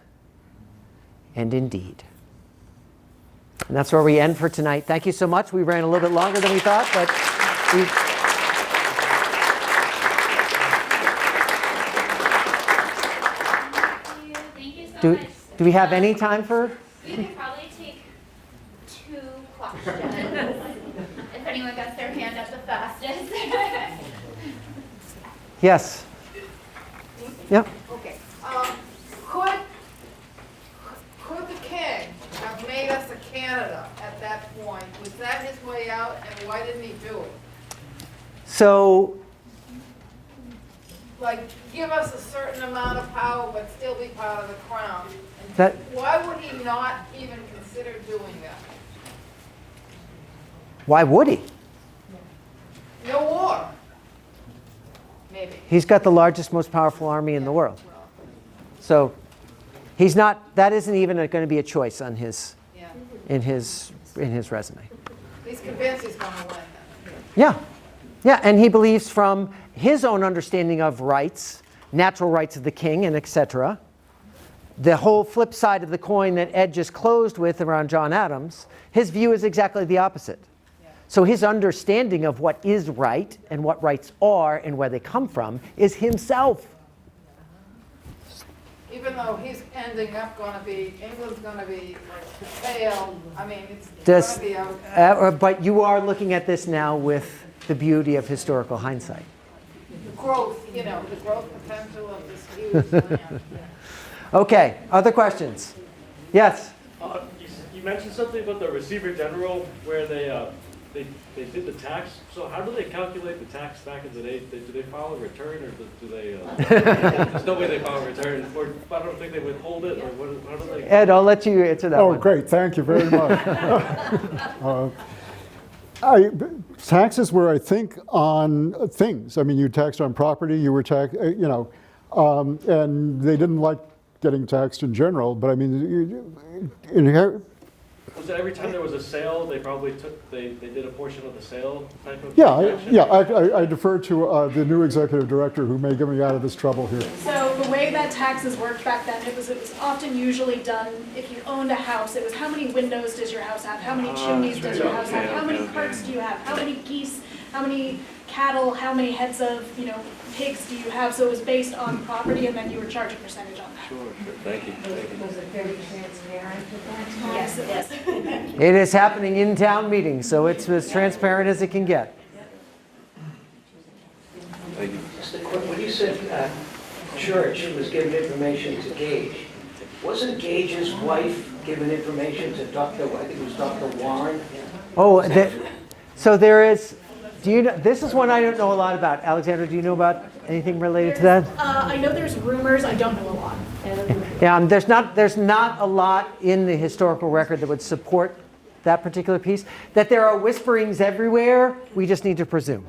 and in deed. And that's where we end for tonight. Thank you so much. We ran a little bit longer than we thought, but Thank you so much. do we have any time for? We can probably take 2 questions. If anyone gets their hand up the fastest. Yes. Yep. Okay. Could the king have made us a Canada at that point? Was that his way out, and why didn't he do it? So, Like, give us a certain amount of power, but still be part of the crown. And That- why would he not even consider doing that? why would he? No war. Maybe. He's got the largest, most powerful army in the world. So He's not, that isn't even going to be a choice on his, Yeah. in his resume. He's convinced he's gonna win then. Yeah, yeah, and he believes from his own understanding of rights, natural rights of the king and etc., the whole flip side of the coin that Ed just closed with around John Adams, his view is exactly the opposite. So his understanding of what is right and what rights are and where they come from is himself. Even though he's ending up gonna be, England's gonna be like failed, I mean, it's Does- gonna be out. But you are looking at this now with the beauty of historical hindsight. Growth, you know, the growth potential of this huge land. Okay, other questions? Yes? You mentioned something about the Receiver General where they did the tax. So how do they calculate the tax back in the day? Do they file a return or do they? There's no way they file a return, or I don't think they withhold it, or what? How do they? Ed, I'll let you answer that Oh, one. great, thank you very much. Taxes were, I think, on things. I mean, you taxed on property, you were taxed, you know, and they didn't like getting taxed in general, but I mean, Was it every time there was a sale, they probably they did a portion of the sale type of? yeah, transaction? I defer to the new executive director who may get me out of this trouble here. So the way that taxes worked back then, it was often usually done, if you owned a house, it was how many windows does your house have? How many chimneys does your house have? How many carts do you have? How many geese? How many cattle? How many heads of, pigs do you have? So it was based on property, and then you were charged a percentage on that. Sure, thank you. Was it very transparent at that time? Yes, it was. It is happening in town meetings, so it's as transparent as it can get. Just a quick, when you said Church was giving information to Gage, wasn't Gage's wife giving information to Dr., I think it was Dr. Warren? Oh, so there is, do you know, this is one I don't know a lot about. Alexandra, do you know about anything related to that? I know there's rumors, I don't know a lot. Yeah, there's not a lot in the historical record that would support that particular piece. That there are whisperings everywhere, we just need to presume.